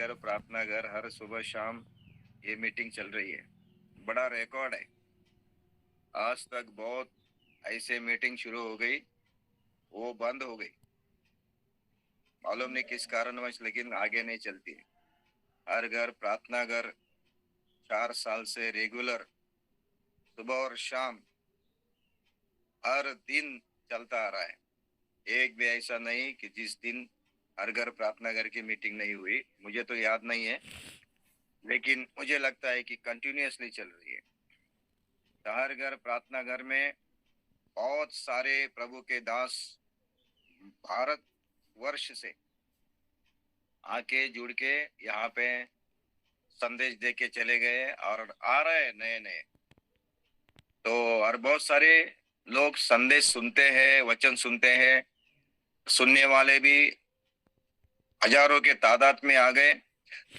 घर प्रार्थना घर हर सुबह शाम ये मीटिंग चल रही है। बड़ा रिकॉर्ड है। आज तक बहुत ऐसे मीटिंग शुरू हो गई, वो बंद हो गई, मालूम नहीं किस कारणवश, लेकिन आगे नहीं चलती है। हर घर प्रार्थना घर 4 साल से रेगुलर सुबह और शाम हर दिन चलता आ रहा है। एक भी ऐसा नहीं कि जिस दिन हर घर प्रार्थना घर की मीटिंग नहीं हुई। मुझे तो याद नहीं है, लेकिन मुझे लगता है कि कंटिन्यूअसली चल रही है। तो हर घर प्रार्थना घर में बहुत सारे प्रभु के दास भारत वर्ष से आके जुड़ के यहाँ पे संदेश दे के चले गए और आ रहे नए नए। तो और बहुत सारे लोग संदेश सुनते हैं, वचन सुनते हैं। सुनने वाले भी हजारों के तादाद में आ गए,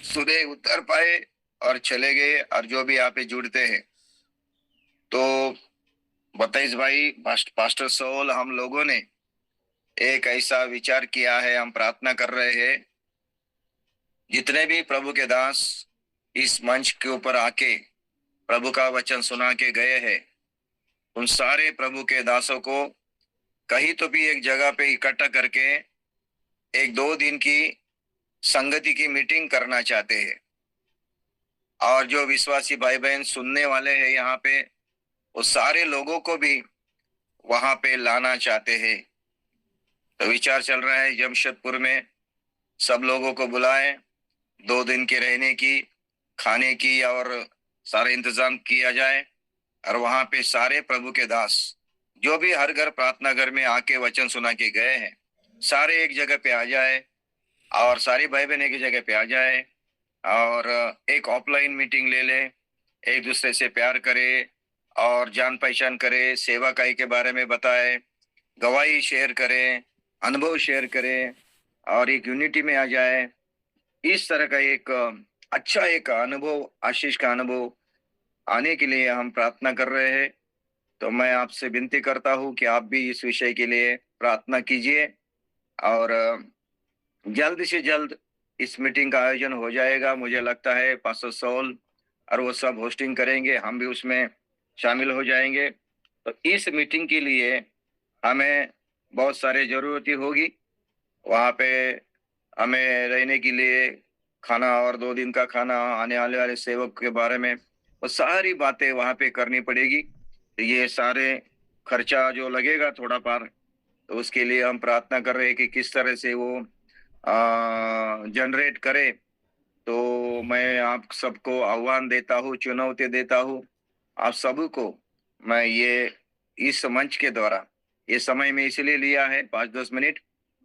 सुने, उतर पाए और चले गए। और जो भी यहाँ पे जुड़ते हैं, तो बताइस भाई, पास्टर सोल, हम लोगों ने एक ऐसा विचार किया है, हम प्रार्थना कर रहे हैं, जितने भी प्रभु के दास इस मंच के ऊपर आके प्रभु का वचन सुना के गए हैं, उन सारे प्रभु के दासों को कहीं तो भी एक जगह पे इकट्ठा करके 1-2 दिन की संगति की मीटिंग करना चाहते हैं। और जो विश्वासी भाई बहन सुनने वाले हैं यहाँ पे, वो सारे लोगों को भी वहां पे लाना चाहते हैं। तो विचार चल रहा है जमशेदपुर में सब लोगों को बुलाएं, 2 दिन के रहने की, खाने की और सारे इंतजाम किया जाए। और वहां पे सारे प्रभु के दास जो भी हर घर प्रार्थना घर में आके वचन सुना के गए हैं, सारे एक जगह पे आ जाए और सारी भाई बहन एक जगह पे आ जाए और एक ऑफलाइन मीटिंग ले ले, एक दूसरे से प्यार करे और जान पहचान करे, सेवा काई के बारे में बताए, गवाही शेयर करें, अनुभव शेयर करें और एक यूनिटी में आ जाए। इस तरह का एक अच्छा एक अनुभव, आशीष का अनुभव आने के लिए हम प्रार्थना कर रहे हैं। तो मैं आपसे विनती करता हूं कि आप भी इस विषय के लिए प्रार्थना कीजिए और जल्द से जल्द इस मीटिंग का आयोजन हो जाएगा। मुझे लगता है पास्टर सॉल और वो सब होस्टिंग करेंगे, हम भी उसमें शामिल हो जाएंगे। तो इस मीटिंग के लिए हमें बहुत सारे जरूरत होगी। वहाँ पे हमें रहने के लिए खाना और 2 दिन का खाना, आने वाले सेवक के बारे में वो सारी बातें वहाँ पे करनी पड़ेगी। तो ये सारे खर्चा जो लगेगा थोड़ा पार, तो उसके लिए हम प्रार्थना कर रहे हैं कि किस तरह से वो जनरेट करे। तो मैं आप सबको आह्वान देता हूँ, चुनौती देता हूँ, आप सबको मैं ये इस मंच के द्वारा ये समय में इसलिए लिया है 5-10 मिनट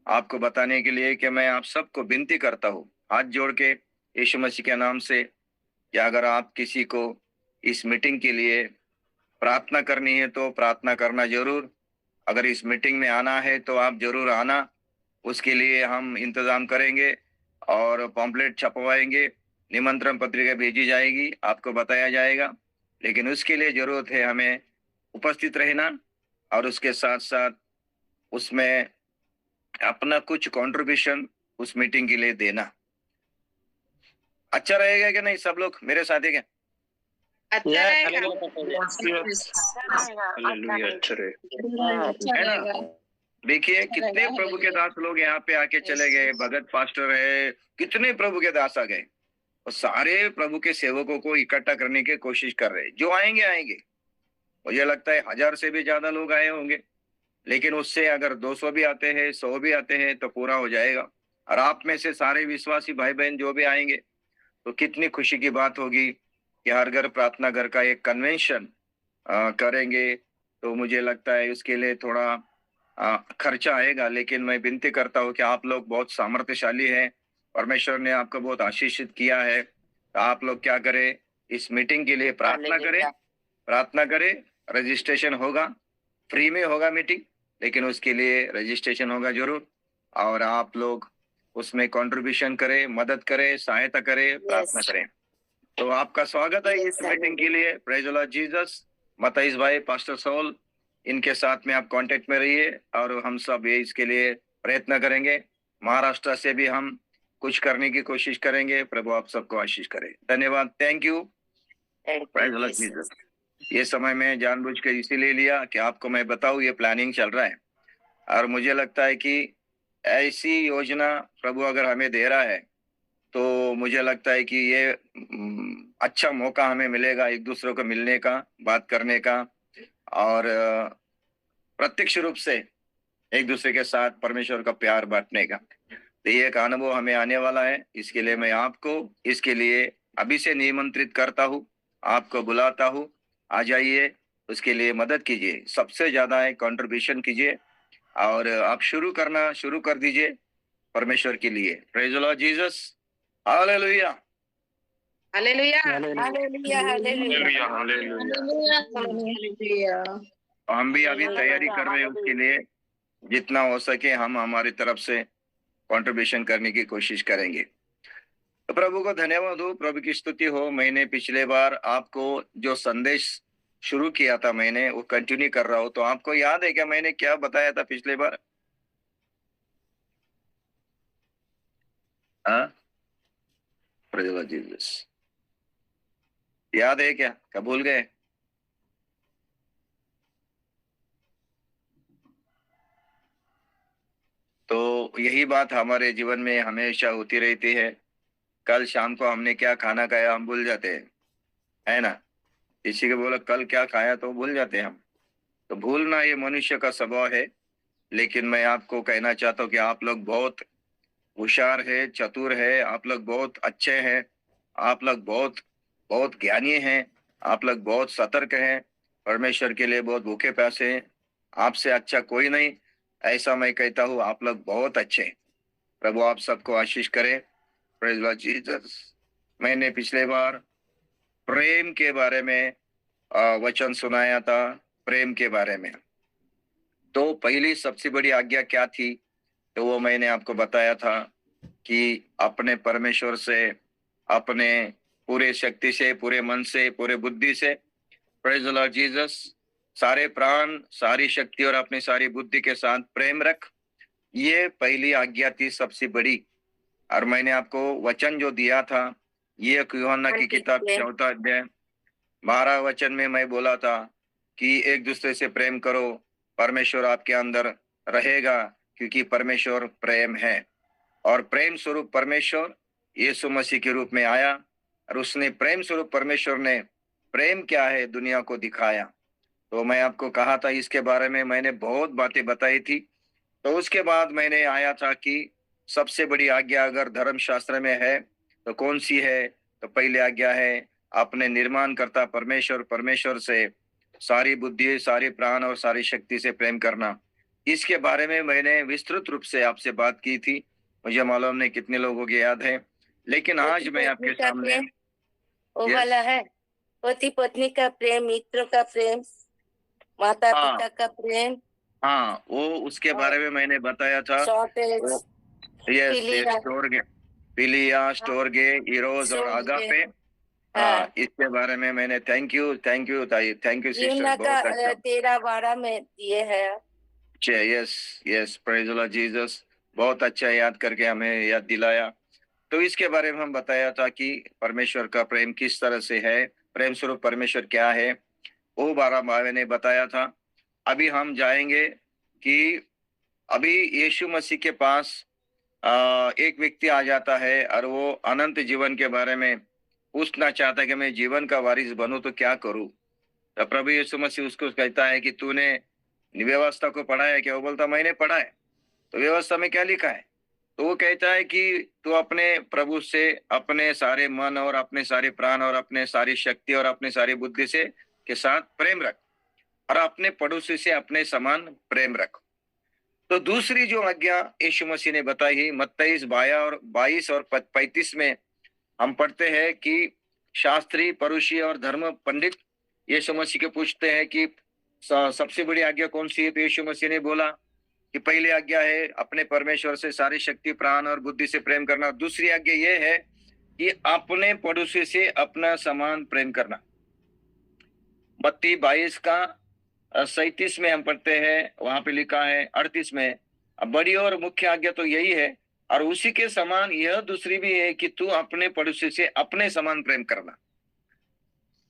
आपको बताने के लिए कि मैं आप सबको विनती करता हूँ हाथ जोड़ के यीशु मसीह के नाम से, कि अगर आप किसी को इस मीटिंग के लिए प्रार्थना करनी है तो प्रार्थना करना जरूर। अगर इस मीटिंग में आना है तो आप जरूर आना, उसके लिए हम इंतजाम करेंगे और पॉम्पलेट छपवाएंगे, निमंत्रण पत्रिका भेजी जाएगी, आपको बताया जाएगा। लेकिन उसके लिए जरूरत है हमें उपस्थित रहना और उसके साथ साथ उसमें अपना कुछ कंट्रीब्यूशन उस मीटिंग के लिए देना। अच्छा रहेगा कि नहीं? सब लोग मेरे साथ है क्या? अच्छा रहेगा। है ना? देखिए कितने प्रभु के दास लोग यहाँ पे आके चले गए, भगत पास्टर है, कितने प्रभु के दास आ गए और सारे प्रभु के सेवकों को इकट्ठा करने की कोशिश कर रहे हैं। जो आएंगे आएंगे, मुझे लगता है 1000 से भी ज्यादा लोग आए होंगे, लेकिन उससे अगर 200 भी आते हैं, 100 भी आते हैं तो पूरा हो जाएगा। और आप में से सारे विश्वासी भाई बहन जो भी आएंगे, तो कितनी खुशी की बात होगी कि हर घर प्रार्थना घर का एक कन्वेंशन करेंगे। तो मुझे लगता है उसके लिए थोड़ा खर्चा आएगा, लेकिन मैं विनती करता हूँ कि आप लोग बहुत सामर्थ्यशाली हैं, परमेश्वर ने आपको बहुत आशीषित किया है। तो आप लोग क्या करें, इस मीटिंग के लिए प्रार्थना करें। रजिस्ट्रेशन होगा, फ्री में होगा मीटिंग, लेकिन उसके लिए रजिस्ट्रेशन होगा जरूर। और आप लोग उसमें कंट्रीब्यूशन करें, मदद करें, सहायता करें, प्रार्थना करें। तो आपका स्वागत है इस मीटिंग के लिए। Praise the Lord Jesus. Matthias भाई, पास्टर सॉल, इनके साथ में आप कांटेक्ट में रहिए और हम सब ये इसके लिए प्रयत्न करेंगे। महाराष्ट्र से भी हम कुछ करने की कोशिश करेंगे। प्रभु आप सबको आशीष करे। धन्यवाद। Thank you. ये समय में जानबूझ के इसीलिए लिया कि आपको मैं बताऊं, ये प्लानिंग चल रहा है और मुझे लगता है कि ऐसी योजना प्रभु अगर हमें दे रहा है तो मुझे लगता है कि ये अच्छा मौका हमें मिलेगा एक दूसरे को मिलने का, बात करने का और प्रत्यक्ष रूप से एक दूसरे के साथ परमेश्वर का प्यार बांटने का। तो ये एक अनुभव हमें आने वाला है। इसके लिए मैं आपको इसके लिए अभी से निमंत्रित करता हूँ, आपको बुलाता हूँ, आ जाइए, उसके लिए मदद कीजिए, सबसे ज्यादा है कंट्रीब्यूशन कीजिए और आप शुरू कर दीजिए परमेश्वर के लिए। Praise the Lord Jesus. Hallelujah hallelujah hallelujah hallelujah hallelujah. हम भी अभी तैयारी कर रहे हैं उसके लिए, जितना हो सके हम हमारी तरफ से कंट्रीब्यूशन करने की कोशिश करेंगे। तो प्रभु को धन्यवाद हो, प्रभु की स्तुति हो। मैंने पिछले बार आपको जो संदेश शुरू किया था मैंने वो कंटिन्यू कर रहा हूँ। तो आपको याद है क्या मैंने क्या बताया था पिछले बार? Praise the Lord Jesus. याद है क्या भूल गए? तो यही बात हमारे जीवन में हमेशा होती रहती है। कल शाम को हमने क्या खाना खाया हम भूल जाते हैं, है ना? किसी को बोला कल क्या खाया तो भूल जाते हैं हम। तो भूलना ये मनुष्य का स्वभाव है। लेकिन मैं आपको कहना चाहता हूँ कि आप लोग बहुत होशियार है, चतुर है, आप लोग बहुत अच्छे हैं, आप लोग बहुत बहुत ज्ञानी हैं, आप लोग बहुत सतर्क हैं, परमेश्वर के लिए बहुत भूखे प्यासे हैं। आपसे अच्छा कोई नहीं, ऐसा मैं कहता हूँ। आप लोग बहुत अच्छे हैं। प्रभु आप सबको आशीष करे। Praise the Lord Jesus. मैंने पिछले बार प्रेम के बारे में वचन सुनाया था, प्रेम के बारे में। तो पहली सबसे बड़ी आज्ञा क्या थी? तो वो मैंने आपको बताया था कि अपने परमेश्वर से, अपने पूरे शक्ति से, पूरे मन से, पूरे बुद्धि से, प्रेज़ द लॉर्ड जीसस, सारे प्राण, सारी शक्ति और अपनी सारी बुद्धि के साथ प्रेम रख। ये पहली आज्ञा थी सबसे बड़ी। और मैंने आपको वचन जो दिया था, ये यूहन्ना की किताब 4 अध्याय 12 वचन में मैं बोला था कि एक दूसरे से प्रेम करो, परमेश्वर आपके अंदर रहेगा, क्योंकि परमेश्वर प्रेम है और प्रेम स्वरूप परमेश्वर यीशु मसीह के रूप में आया और उसने प्रेम स्वरूप परमेश्वर ने प्रेम क्या है दुनिया को दिखाया। तो मैं आपको कहा था, इसके बारे में मैंने बहुत बातें बताई थी। तो उसके बाद मैंने आया था कि सबसे बड़ी आज्ञा अगर धर्मशास्त्र में है तो कौन सी है? तो पहली आज्ञा है अपने निर्माणकर्ता परमेश्वर से सारी बुद्धि, सारी प्राण और सारी शक्ति से प्रेम करना। इसके बारे में मैंने विस्तृत रूप से आपसे बात की थी। मुझे मालूम नहीं कितने लोगों को याद है, लेकिन आज मैं आपके सामने वो वाला है, पति पत्नी का प्रेम, मित्रों का प्रेम, माता पिता का प्रेम। हाँ, वो उसके बारे में मैंने बताया था। फिलिया, स्टोरगे, इरोस और आगापे। हाँ, इसके बारे में मैंने थैंक यू सिस्टर, बहुत अच्छा। 13-12 में दिए है। Yes, praise the Lord Jesus. बहुत अच्छा याद करके हमें याद दिलाया। तो इसके बारे में हम बताया था कि परमेश्वर का प्रेम किस तरह से है, प्रेम स्वरूप परमेश्वर क्या है, वो 12 मैंने बताया था। अभी हम जाएंगे कि अभी यीशु मसीह के पास एक व्यक्ति आ जाता है और वो अनंत जीवन के बारे में पूछना चाहता है कि मैं जीवन का वारिस बनूं तो क्या करूं। तो प्रभु यीशु मसीह उसको कहता है कि तूने व्यवस्था को पढ़ा है क्या? वो बोलता मैंने पढ़ा है। तो व्यवस्था में क्या लिखा है? तो वो कहता है कि तू अपने प्रभु से अपने सारे मन और अपने सारे प्राण और अपने सारी शक्ति और अपने सारी बुद्धि से के साथ प्रेम रख और अपने पड़ोसी से अपने समान प्रेम रख। तो दूसरी जो आज्ञा यीशु मसीह ने बताई है, मत्ती 22 और 35 में हम पढ़ते हैं कि शास्त्री, फरीसी और धर्म पंडित यीशु मसीह के पूछते हैं कि सबसे बड़ी आज्ञा कौन सी है? तो यीशु मसीह ने बोला कि पहली आज्ञा है अपने परमेश्वर से सारी शक्ति, प्राण और बुद्धि से प्रेम करना। दूसरी आज्ञा ये है कि अपने पड़ोसी से अपना समान प्रेम करना। मत्ती 22 का 37 में हम पढ़ते हैं, वहां पे लिखा है 38 में, अब बड़ी और मुख्य आज्ञा तो यही है और उसी के समान यह दूसरी भी है कि तू अपने पड़ोसी से अपने समान प्रेम करना।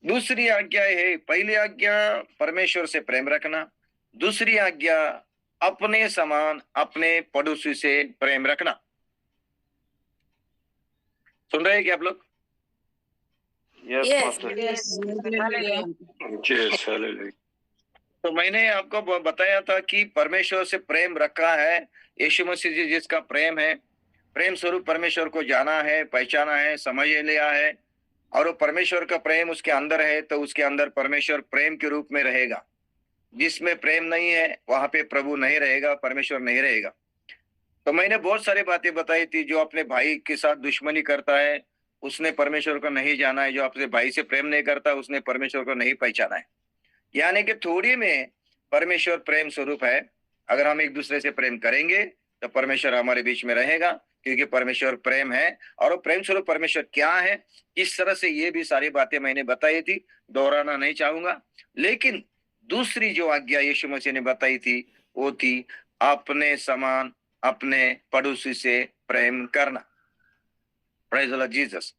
दूसरी आज्ञा है, पहली आज्ञा परमेश्वर से प्रेम रखना, दूसरी आज्ञा अपने समान अपने पड़ोसी से प्रेम रखना। सुन रहे हैं क्या आप लोग? Yes. तो मैंने आपको बताया था कि परमेश्वर से प्रेम रखा है, यीशु मसीह जी जिसका प्रेम है, प्रेम स्वरूप परमेश्वर को जाना है, पहचाना है, समझ लिया है, और वो परमेश्वर का प्रेम उसके अंदर है, तो उसके अंदर परमेश्वर प्रेम के रूप में रहेगा। जिसमें प्रेम नहीं है वहां पे प्रभु नहीं रहेगा, परमेश्वर नहीं रहेगा। तो मैंने बहुत सारी बातें बताई थी। जो अपने भाई के साथ दुश्मनी करता है उसने परमेश्वर को नहीं जाना है, जो अपने भाई से प्रेम नहीं करता उसने परमेश्वर को नहीं पहचाना है। यानी कि थोड़ी में परमेश्वर प्रेम स्वरूप है। अगर हम एक दूसरे से प्रेम करेंगे तो परमेश्वर हमारे बीच में रहेगा, क्योंकि परमेश्वर प्रेम है। और वो प्रेम स्वरूप परमेश्वर क्या है, इस तरह से ये भी सारी बातें मैंने बताई थी, दोहराना नहीं चाहूंगा। लेकिन दूसरी जो आज्ञा यीशु मसीह ने बताई थी वो थी अपने समान अपने पड़ोसी से प्रेम करना। Praise the Lord Jesus.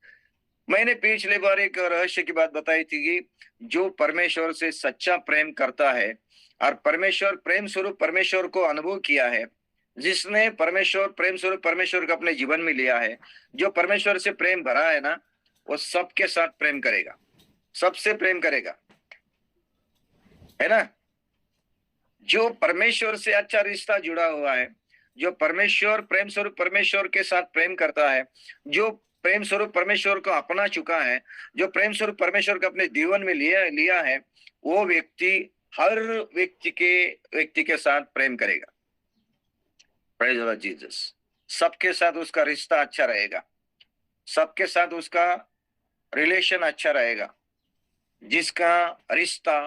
मैंने पिछले बार एक रहस्य की बात बताई थी कि जो परमेश्वर से सच्चा प्रेम करता है और परमेश्वर प्रेम स्वरूप परमेश्वर को अनुभव किया है, जिसने परमेश्वर प्रेम स्वरूप परमेश्वर को अपने जीवन में लिया है, जो परमेश्वर से प्रेम भरा है ना, वो सबके साथ प्रेम करेगा, सबसे प्रेम करेगा, है ना। जो परमेश्वर से अच्छा रिश्ता जुड़ा हुआ है, जो परमेश्वर प्रेम स्वरूप परमेश्वर के साथ प्रेम करता है, जो प्रेम स्वरूप परमेश्वर को अपना चुका है, जो प्रेम स्वरूप परमेश्वर को अपने जीवन में लिया है, वो व्यक्ति हर व्यक्ति के साथ प्रेम करेगा। Praise the Lord Jesus. सबके साथ उसका रिश्ता अच्छा रहेगा, सबके साथ उसका रिलेशन अच्छा रहेगा। जिसका रिश्ता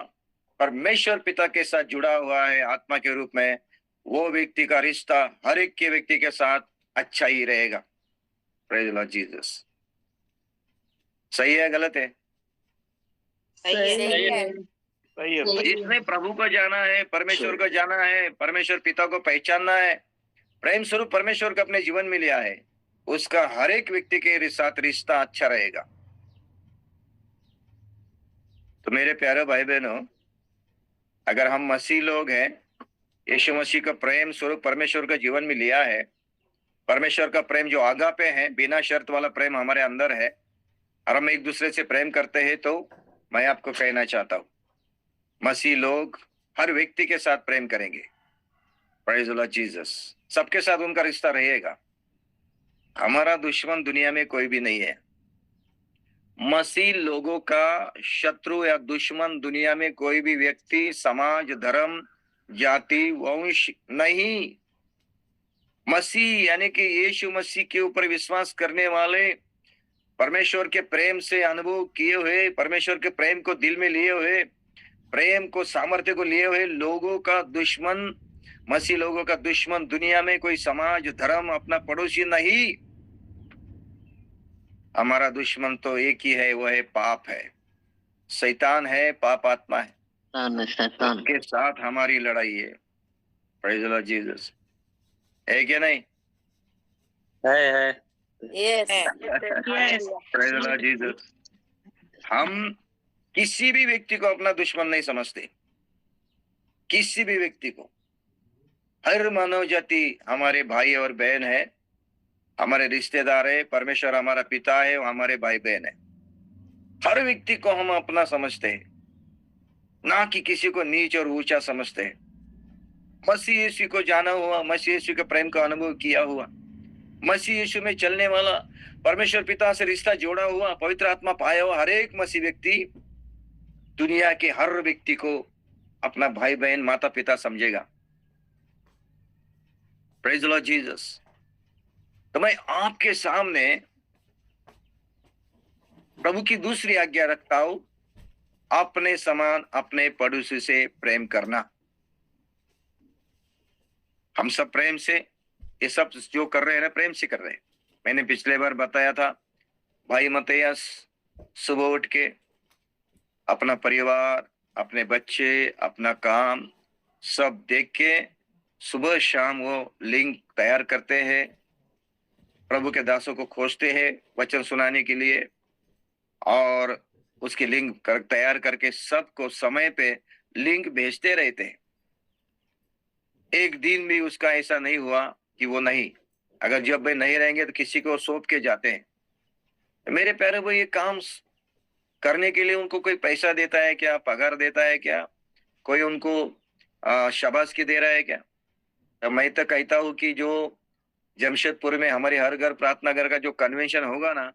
परमेश्वर पिता के साथ जुड़ा हुआ है आत्मा के रूप में, वो व्यक्ति का रिश्ता हर एक के व्यक्ति के साथ अच्छा ही रहेगा। Praise the Lord Jesus. सही है गलत है? सही है। जिसने प्रभु को जाना है, परमेश्वर को जाना है, परमेश्वर पिता को पहचानना है, प्रेम स्वरूप परमेश्वर को अपने जीवन में लिया है, उसका हर एक व्यक्ति के साथ रिश्ता अच्छा रहेगा। तो मेरे प्यारे भाई बहनों, अगर हम मसीह लोग हैं, यीशु मसीह का प्रेम स्वरूप परमेश्वर का जीवन में लिया है, परमेश्वर का प्रेम जो आगापे है, बिना शर्त वाला प्रेम हमारे अंदर है, और हम एक दूसरे से प्रेम करते हैं, तो मैं आपको कहना चाहता हूं, मसीह लोग हर व्यक्ति के साथ प्रेम करेंगे। Praise the Lord Jesus. सबके साथ उनका रिश्ता रहेगा। हमारा दुश्मन दुनिया में कोई भी नहीं है। मसीह लोगों का शत्रु या दुश्मन दुनिया में कोई भी व्यक्ति, समाज, धर्म, जाति, वंश नहीं। मसीह यानी कि यीशु मसीह के ऊपर विश्वास करने वाले, परमेश्वर के प्रेम से अनुभव किए हुए, परमेश्वर के प्रेम को दिल में लिए हुए, प्रेम को सामर्थ्य को लिए हुए लोगों का दुश्मन, मसीह लोगों का दुश्मन दुनिया में कोई समाज, धर्म, अपना पड़ोसी नहीं। हमारा दुश्मन तो एक ही है, वो है पाप है, शैतान है, पाप आत्मा है, शैतान के साथ हमारी लड़ाई है। Praise the Lord Jesus. है क्या नहीं? है। Yes. Praise the Lord Jesus. हम किसी भी व्यक्ति को अपना दुश्मन नहीं समझते, किसी भी व्यक्ति को। हर मानव जाति हमारे भाई और बहन है, हमारे रिश्तेदार है, परमेश्वर हमारा पिता है, वो हमारे भाई बहन है। हर व्यक्ति को हम अपना समझते हैं, ना कि किसी को नीच और ऊंचा समझते हैं। मसीह यीशु को जाना हुआ, मसीह यीशु के प्रेम का अनुभव किया हुआ, मसीह यीशु में चलने वाला, परमेश्वर पिता से रिश्ता जोड़ा हुआ, पवित्र आत्मा पाया हुआ हर एक मसीह व्यक्ति दुनिया के हर व्यक्ति को अपना भाई बहन, माता पिता समझेगा। Praise the Lord Jesus. तो मैं आपके सामने प्रभु की दूसरी आज्ञा रखता हूं, अपने समान अपने पड़ोसी से प्रेम करना। हम सब प्रेम से, ये सब जो कर रहे हैं ना, प्रेम से कर रहे हैं। मैंने पिछले बार बताया था, भाई मत्तियास सुबह उठ के अपना परिवार, अपने बच्चे, अपना काम सब देख के सुबह शाम वो लिंक तैयार करते हैं, प्रभु के दासों को खोजते हैं वचन सुनाने के लिए, और उसकी लिंक तैयार करके सबको समय पे लिंक भेजते रहते हैं। एक दिन भी उसका ऐसा नहीं हुआ कि वो नहीं, अगर जब वे नहीं रहेंगे तो किसी को सौंप के जाते हैं। मेरे प्यारे भाई, ये काम करने के लिए उनको कोई पैसा देता है क्या, पगार देता है क्या, कोई उनको शाबाश दे रहा है क्या? तो मैं तो कहता हूँ कि जो जमशेदपुर में हमारे हर घर प्रार्थना घर का जो कन्वेंशन होगा ना,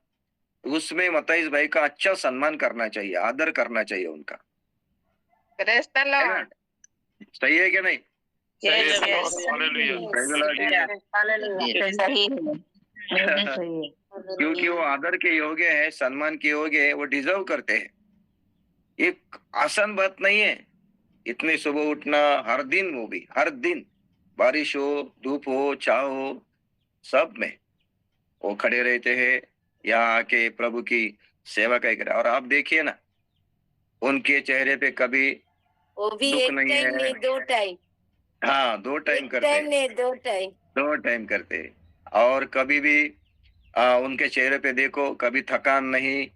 उसमें मताइस भाई का अच्छा सम्मान करना चाहिए, आदर करना चाहिए उनका। Praise the है ना? Lord. सही है क्या नहीं? Yes, Praise the yes. Lord. Hallelujah. Praise the Lord, Jesus. Hallelujah. सही है। क्योंकि वो आदर के योग्य है, सम्मान के योग्य है, वो डिजर्व करते हैं। ये आसान बात नहीं है इतने सुबह उठना, हर दिन, वो भी हर दिन, बारिश हो, धूप हो, छाव हो, सब में वो खड़े रहते हैं, यहाँ आके प्रभु की सेवा करे। और आप देखिए ना, उनके चेहरे पे कभी वो भी दुख एक नहीं टाइम है। नहीं, 2 टाइम। हाँ, 2 टाइम एक करते टाइम हैं, नहीं, 2 टाइम। 2 टाइम करते हैं। और कभी भी उनके चेहरे पे देखो, कभी थकान नहीं,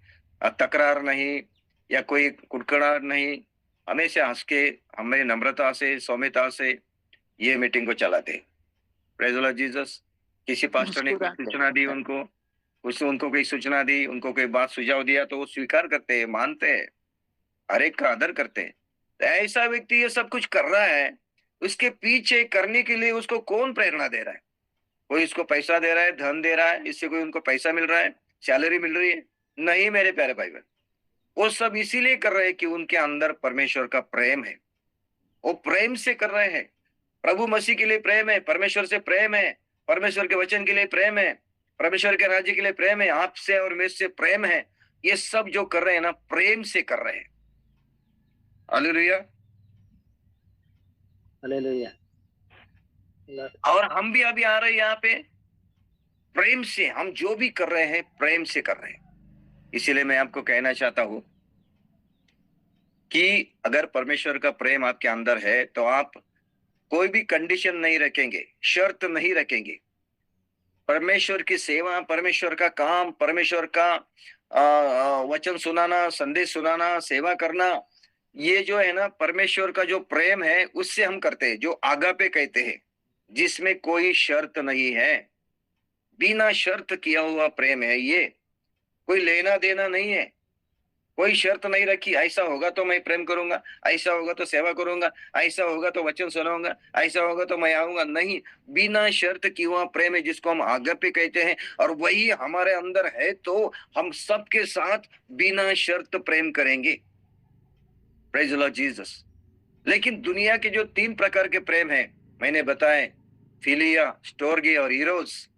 तकरार नहीं, या कोई कुड़कुड़ाहट नहीं, हमेशा हंस के, हमें नम्रता से, सौम्यता से ये मीटिंग को चलाते हैं। Praise the Lord Jesus. किसी पास्टर ने कोई सूचना दी उनको, उनको कोई सूचना दी, उनको कोई बात सुझाव दिया, तो वो स्वीकार करते हैं, मानते हैं, हर एक का आदर करते हैं। तो ऐसा व्यक्ति ये सब कुछ कर रहा है, उसके पीछे करने के लिए उसको कौन प्रेरणा दे रहा है? कोई इसको पैसा दे रहा है, धन दे रहा है, इससे कोई उनको पैसा मिल रहा है, सैलरी मिल रही है? नहीं मेरे प्यारे भाई बहन, वो सब इसीलिए कर रहे हैं कि उनके अंदर परमेश्वर का प्रेम है, वो प्रेम से कर रहे हैं। प्रभु मसीह के लिए प्रेम है, परमेश्वर से प्रेम है, परमेश्वर के वचन के लिए प्रेम है, परमेश्वर के राज्य के लिए प्रेम है, आपसे और मेरे से प्रेम है। ये सब जो कर रहे हैं ना, प्रेम से कर रहे हैं। हालेलुया। Hallelujah. और हम भी अभी आ रहे हैं यहाँ पे, प्रेम से हम जो भी कर रहे हैं, प्रेम से कर रहे हैं। इसीलिए मैं आपको कहना चाहता हूं कि अगर परमेश्वर का प्रेम आपके अंदर है तो आप कोई भी कंडीशन नहीं रखेंगे, शर्त नहीं रखेंगे। परमेश्वर की सेवा, परमेश्वर का काम, परमेश्वर का वचन सुनाना, संदेश सुनाना, सेवा करना, ये जो है ना, परमेश्वर का जो प्रेम है उससे हम करते हैं, जो आगापे कहते हैं, जिसमें कोई शर्त नहीं है, बिना शर्त किया हुआ प्रेम है ये। कोई लेना देना नहीं है, कोई शर्त नहीं रखी, ऐसा होगा तो मैं प्रेम करूंगा, ऐसा होगा तो सेवा करूंगा, ऐसा होगा तो वचन सुनाऊंगा, ऐसा होगा तो मैं आऊंगा। नहीं, बिना शर्त किया हुआ प्रेम है, जिसको हम आगापे कहते हैं, और वही हमारे अंदर है तो हम सबके साथ बिना शर्त प्रेम करेंगे। Praise the Lord Jesus. लेकिन दुनिया के जो 3 प्रकार के प्रेम है मैंने बताए, फिलिया, स्टोर्गी और इरोस,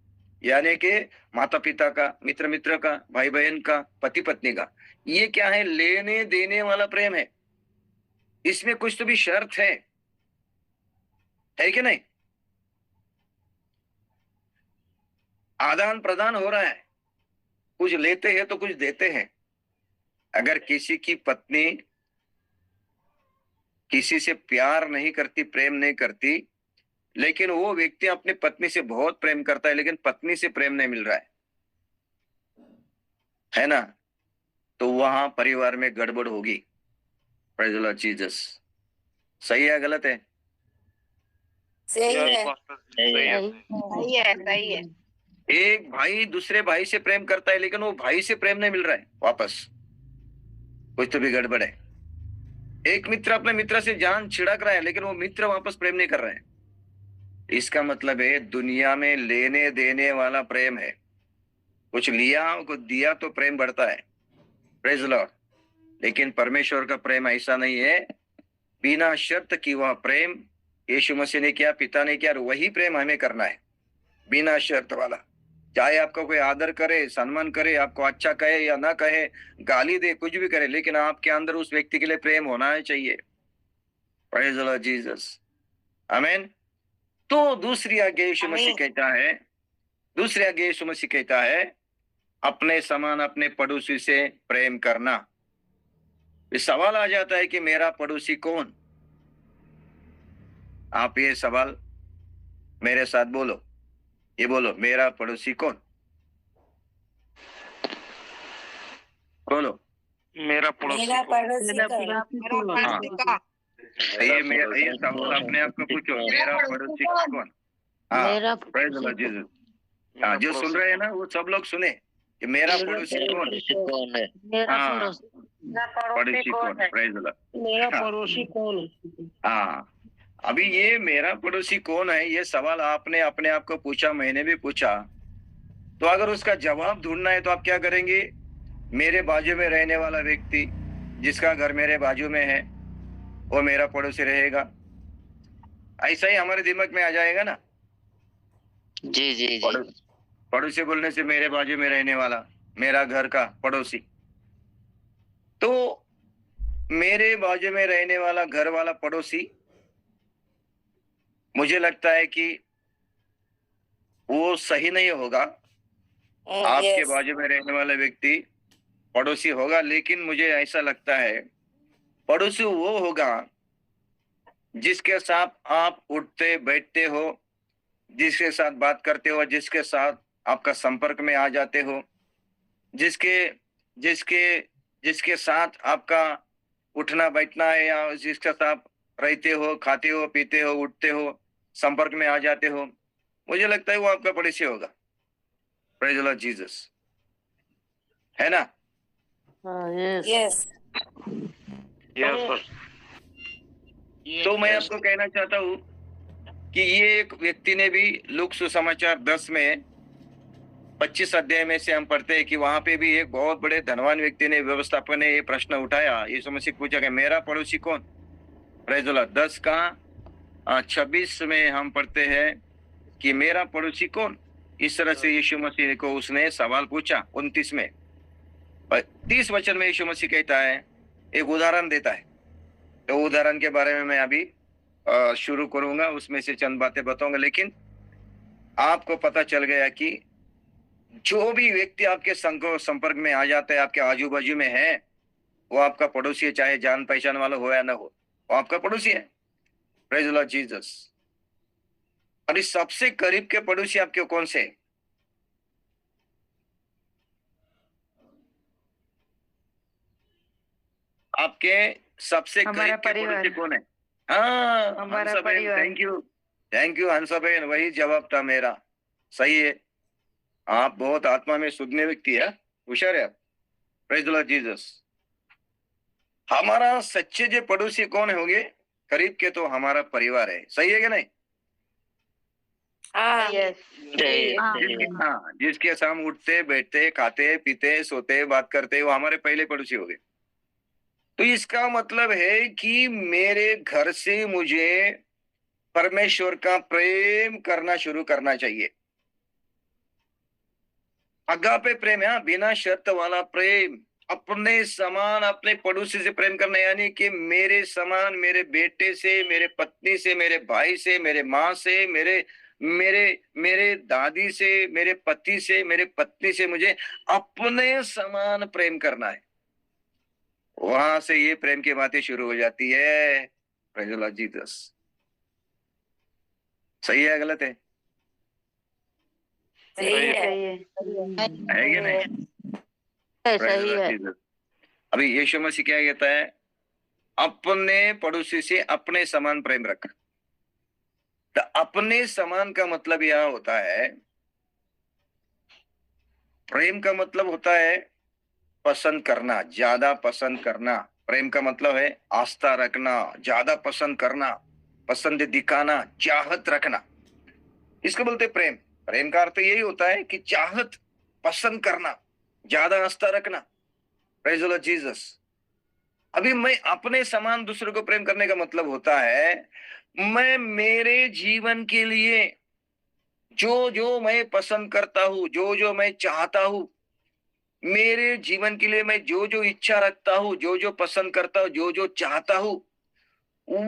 यानी कि माता पिता का, मित्र मित्र का, भाई बहन का, पति पत्नी का। ये क्या है? लेने देने वाला प्रेम है। इसमें कुछ तो भी शर्त है कि नहीं? आदान प्रदान हो रहा है, कुछ लेते हैं तो कुछ देते हैं। अगर किसी की पत्नी किसी से प्यार नहीं करती, प्रेम नहीं करती, लेकिन वो व्यक्ति अपनी पत्नी से बहुत प्रेम करता है, लेकिन पत्नी से प्रेम नहीं मिल रहा है ना, तो वहां परिवार में गड़बड़ होगी। Praise the Lord Jesus. सही है गलत है? सही है। सही है। सही है, सही है। एक भाई दूसरे भाई से प्रेम करता है, लेकिन वो भाई से प्रेम नहीं मिल रहा है वापस, कुछ तो भी गड़बड़ है। एक मित्र अपने मित्र से जान छिड़क रहा है, लेकिन वो मित्र वापस प्रेम नहीं कर रहा है। इसका मतलब है दुनिया में लेने देने वाला प्रेम है, कुछ लिया कुछ दिया तो प्रेम बढ़ता है। Praise the Lord. लेकिन परमेश्वर का प्रेम ऐसा नहीं है, बिना शर्त की वह प्रेम यीशु मसीह ने किया, पिता ने किया, और वही प्रेम हमें करना है, बिना शर्त वाला। चाहे आपका कोई आदर करे, सम्मान करे, आपको अच्छा कहे या ना कहे, गाली दे, कुछ भी करे, लेकिन आपके अंदर उस व्यक्ति के लिए प्रेम होना चाहिए। Praise the Lord Jesus. आमीन। तो दूसरी आज्ञा यीशु मसीह कहता है, दूसरी आज्ञा यीशु मसीह कहता है, अपने समान अपने पड़ोसी से प्रेम करना। इस सवाल आ जाता है कि मेरा पड़ोसी कौन? आप ये सवाल मेरे साथ बोलो, ये बोलो, मेरा पड़ोसी कौन? बोलो। मेरा पड़ोसी मेरा कौन? पड़ोसी कौन? मेरा पड़ोसी का ये सवाल अपने आप को पूछो, मेरा पड़ोसी कौन? हाँ, praise the Lord Jesus। हाँ, जो सुन रहे हैं ना वो सब लोग सुने कि मेरा पड़ोसी कौन? कौन है? हाँ, पड़ोसी कौन? praise the Lord। मेरा हाँ। पड़ोसी कौन है? हाँ, अभी ये मेरा पड़ोसी कौन है, ये सवाल आपने अपने आप को पूछा, मैंने भी पूछा। तो अगर उसका जवाब ढूंढना है तो आप क्या करेंगे? मेरे बाजू में रहने वाला व्यक्ति जिसका घर मेरे बाजू में है वो मेरा पड़ोसी रहेगा। ऐसा ही हमारे दिमाग में आ जाएगा ना। जी जी जी। पड़ोसी बोलने से मेरे बाजू में रहने वाला, मेरा घर का पड़ोसी। तो मेरे बाजू में रहने वाला घर वाला पड़ोसी, मुझे लगता है कि वो सही नहीं होगा। आपके Yes. बाजू में रहने वाला व्यक्ति पड़ोसी होगा, लेकिन मुझे ऐसा लगता है पड़ोसी वो होगा जिसके साथ आप उठते बैठते हो, जिसके साथ बात करते हो, जिसके साथ आपका संपर्क में आ जाते हो, जिसके जिसके जिसके साथ आपका उठना बैठना है, या जिसके साथ रहते हो, खाते हो, पीते हो, उठते हो, संपर्क में आ जाते हो, मुझे लगता है वो आपका पड़ोसी होगा। प्रेज द लॉर्ड जीसस, है ना? Yes. यस तो मैं आपको कहना चाहता हूँ कि ये एक व्यक्ति ने भी लूक सुसमाचार 10 में 25 अध्याय में से हम पढ़ते हैं कि वहां पे भी एक बहुत बड़े धनवान व्यक्ति ने, व्यवस्थापक ने ये प्रश्न उठाया, यीशु मसीह पूछा कि मेरा पड़ोसी कौन? Praise the Lord. 10 का 26 में हम पढ़ते हैं कि मेरा पड़ोसी कौन? इस तरह से यीशु मसीह को उसने सवाल पूछा। 29 में 30 वचन में यीशु मसीह कहता है, एक उदाहरण देता है। तो उदाहरण के बारे में मैं अभी शुरू करूंगा, उसमें से चंद बातें बताऊंगा, लेकिन आपको पता चल गया कि जो भी व्यक्ति आपके संपर्क में आ जाता है, आपके आजू बाजू में है, वो आपका पड़ोसी है, चाहे जान पहचान वाला हो या ना हो, वो आपका पड़ोसी है। Praise the Lord Jesus. और इस सबसे करीब के पड़ोसी आपके कौन से है? आपके सबसे करीब के पड़ोसी कौन है? हाँ, हमारा हंसा बहन, परिवार। थैंक यू हंसा बहन, वही जवाब था मेरा। सही है, आप बहुत आत्मा में सुधने व्यक्ति है, होशियार है आप। Praise the Lord Jesus. हमारा सच्चे जो पड़ोसी कौन होंगे करीब के? तो हमारा परिवार है। सही है कि नहीं? हाँ। जिसके साथ हम उठते बैठते, खाते पीते, सोते, बात करते, वो हमारे पहले पड़ोसी हो गए। तो इसका मतलब है कि मेरे घर से मुझे परमेश्वर का प्रेम करना शुरू करना चाहिए। अगापे प्रेम है, बिना शर्त वाला प्रेम। अपने समान अपने पड़ोसी से प्रेम करना, यानी कि मेरे समान मेरे बेटे से, मेरे पत्नी से, मेरे भाई से, मेरे माँ से, मेरे मेरे मेरे दादी से, मेरे पति से, मेरे पत्नी से मुझे अपने समान प्रेम करना है। वहां से ये प्रेम की बातें शुरू हो जाती है। Praise the Lord Jesus. सही है गलत है? सही है। है कि नहीं? सही है। अभी यीशु मसीह क्या कहता है? अपने पड़ोसी से अपने समान प्रेम रख। तो अपने समान का मतलब यह होता है, प्रेम का मतलब होता है पसंद करना, ज्यादा पसंद करना। प्रेम का मतलब है आस्था रखना, ज्यादा पसंद करना, पसंद दिखाना, चाहत रखना, इसको बोलते प्रेम। प्रेम का अर्थ यही होता है कि चाहत, पसंद करना, ज्यादा आस्था रखना। Praise the Lord Jesus. अभी मैं अपने समान दूसरे को प्रेम करने का मतलब होता है, मैं मेरे जीवन के लिए जो जो मैं पसंद करता हूं, जो जो मैं चाहता हूं, मेरे जीवन के लिए मैं जो जो इच्छा रखता हूं, जो जो पसंद करता हूं, जो जो चाहता हूं,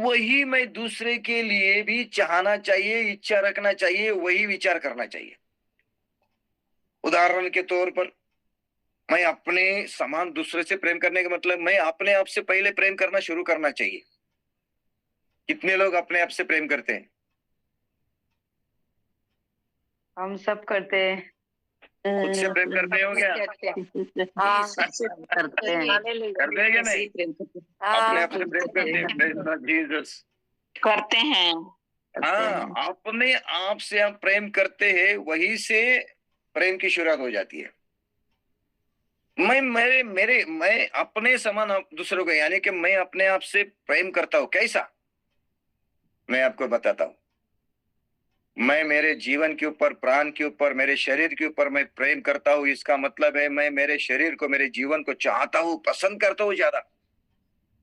वही मैं दूसरे के लिए भी चाहना चाहिए, इच्छा रखना चाहिए, वही विचार करना चाहिए। उदाहरण के तौर पर, मैं अपने समान दूसरे से प्रेम करने का मतलब मैं अपने आप से पहले प्रेम करना शुरू करना चाहिए। कितने लोग अपने आप से प्रेम करते हैं? हम सब करते हैं। खुद से प्रेम करते हो क्या? हाँ करते हैं। करते हैं क्या नहीं? अपने आप से प्रेम करते हैं। Praise the Lord Jesus। करते हैं। हाँ, अपने आप से आप प्रेम करते हैं, वही से प्रेम की शुरुआत हो जाती है। मैं अपने समान दूसरों को, यानी कि मैं अपने आप से प्रेम करता हूं। कैसा? मैं आपको बताता हूं। मैं मेरे जीवन के ऊपर, प्राण के ऊपर, मेरे शरीर के ऊपर मैं प्रेम करता हूं। इसका मतलब है मैं मेरे शरीर को, मेरे जीवन को चाहता हूं, पसंद करता हूं ज्यादा।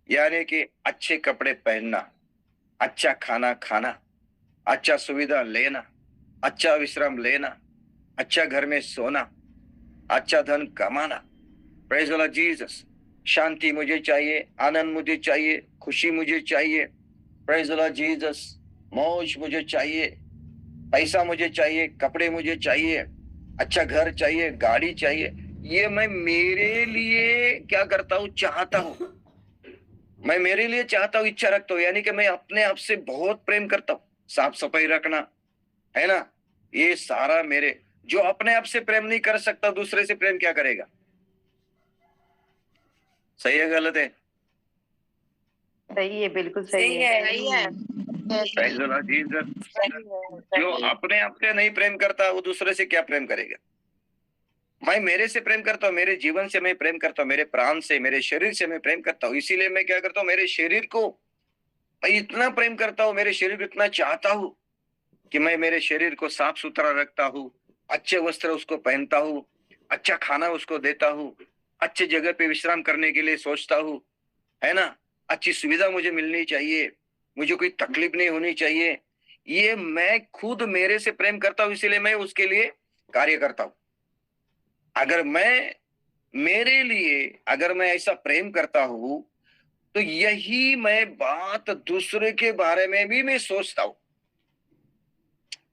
यानी कि अच्छे कपड़े पहनना, अच्छा खाना खाना, अच्छा सुविधा लेना, अच्छा विश्राम लेना, अच्छा घर में सोना, अच्छा धन कमाना। Praise the Lord Jesus. शांति मुझे चाहिए, आनंद मुझे चाहिए, खुशी मुझे चाहिए। Praise the Lord Jesus. मौज मुझे चाहिए, पैसा मुझे चाहिए, कपड़े मुझे चाहिए, अच्छा घर चाहिए, गाड़ी चाहिए। ये मैं मेरे लिए क्या करता हूं? चाहता हूं। मैं मेरे लिए चाहता हूं, इच्छा रखता हूं, यानी कि मैं अपने आप से बहुत प्रेम करता हूं। साफ सफाई रखना, है ना? ये सारा मेरे, जो अपने आप से प्रेम नहीं कर सकता, दूसरे से प्रेम क्या करेगा? सही है गलत है? सही है, बिल्कुल सही है। सही है। Praise the Lord Jesus। जो अपने आप से नहीं प्रेम करता, वो दूसरे से क्या प्रेम करेगा? मैं मेरे से प्रेम करता हूँ, मेरे जीवन से मैं प्रेम करता हूँ, मेरे प्राण से, मेरे शरीर से मैं प्रेम करता हूँ। इसीलिए मैं क्या करता हूँ? मेरे शरीर को मैं इतना प्रेम करता हूँ, मेरे शरीर को इतना चाहता हूँ कि मैं मेरे शरीर को साफ सुथरा रखता हूँ, अच्छे वस्त्र उसको पहनता हूँ, अच्छा खाना उसको देता हूँ, अच्छी जगह पे विश्राम करने के लिए सोचता हूँ, है ना? अच्छी सुविधा मुझे मिलनी चाहिए, मुझे कोई तकलीफ नहीं होनी चाहिए। ये मैं खुद मेरे से प्रेम करता हूँ, इसीलिए मैं उसके लिए कार्य करता हूँ। अगर मैं मेरे लिए, अगर मैं ऐसा प्रेम करता हूं, तो यही मैं बात दूसरे के बारे में भी मैं सोचता हूं।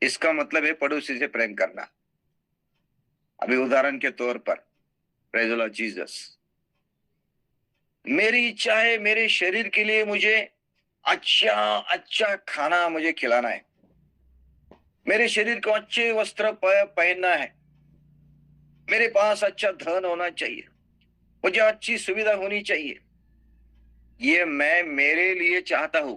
इसका मतलब है पड़ोसी से प्रेम करना। अभी उदाहरण के तौर पर, प्रेज़ द लॉर्ड जीसस। मेरी इच्छा है, मेरे शरीर के लिए मुझे अच्छा अच्छा खाना मुझे खिलाना है, मेरे शरीर को अच्छे वस्त्र पहनना है, मेरे पास अच्छा धन होना चाहिए, मुझे अच्छी सुविधा होनी चाहिए। ये मैं मेरे लिए चाहता हूं,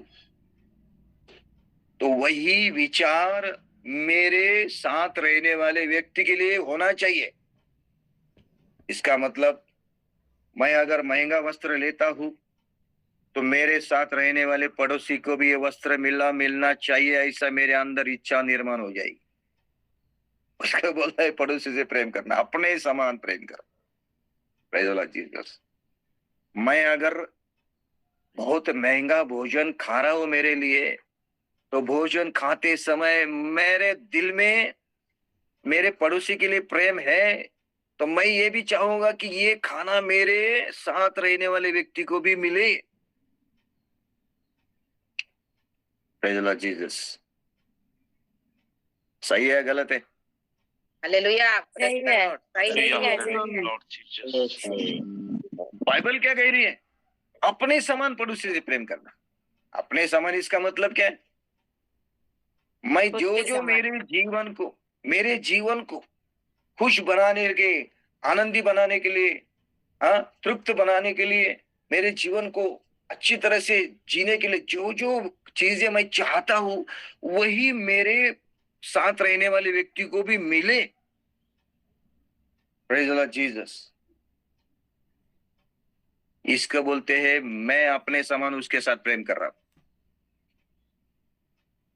तो वही विचार मेरे साथ रहने वाले व्यक्ति के लिए होना चाहिए। इसका मतलब मैं अगर महंगा वस्त्र लेता हूं, तो मेरे साथ रहने वाले पड़ोसी को भी ये वस्त्र मिलना चाहिए, ऐसा मेरे अंदर इच्छा निर्माण हो जाएगी। उसको बोलता है पड़ोसी से प्रेम करना, अपने समान प्रेम कर। Praise the Lord Jesus. मैं अगर बहुत महंगा भोजन खा रहा हूं मेरे लिए, तो भोजन खाते समय मेरे दिल में मेरे पड़ोसी के लिए प्रेम है, तो मैं ये भी चाहूंगा कि ये खाना मेरे साथ रहने वाले व्यक्ति को भी मिले। Praise the Lord Jesus. सही है गलत है? हालेलुया। सही है। सही है। बाइबल क्या कह रही है? अपने समान पड़ोसी से प्रेम करना। अपने समान इसका मतलब क्या है? मैं खुद जो के जो समान। मेरे जीवन को खुश बनाने के, आनंदी बनाने के लिए, हाँ, तृप्त बनाने के लिए, मेरे जीवन को अच्छी तरह से जीने के लिए जो जो चीजें मैं चाहता हूं, वही मेरे साथ रहने वाले व्यक्ति को भी मिले। Praise the Lord Jesus. इसको बोलते हैं मैं अपने समान उसके साथ प्रेम कर रहा हूं।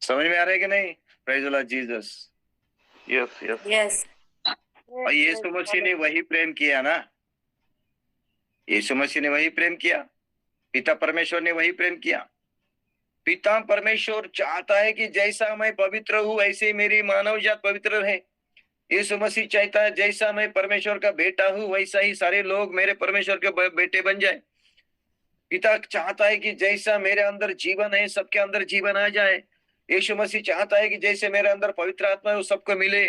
समझ में आ रहा है कि नहीं? Praise the Lord Jesus. Yes yes yes. और यीशु मसीह ने वही प्रेम किया ना। यीशु मसीह ने वही प्रेम किया, पिता परमेश्वर ने वही प्रेम किया। पिता परमेश्वर चाहता है कि जैसा मैं पवित्र हूं, ऐसे मेरी मानव जात पवित्र रहे। यीशु मसीह चाहता है जैसा मैं परमेश्वर का बेटा हूं, वैसा ही सारे लोग मेरे परमेश्वर के बेटे बन जाए। पिता चाहता है कि जैसा मेरे अंदर जीवन है, सबके अंदर जीवन आ जाए। यीशु मसीह चाहता है कि जैसे मेरे अंदर पवित्र आत्मा है, वो सबको मिले।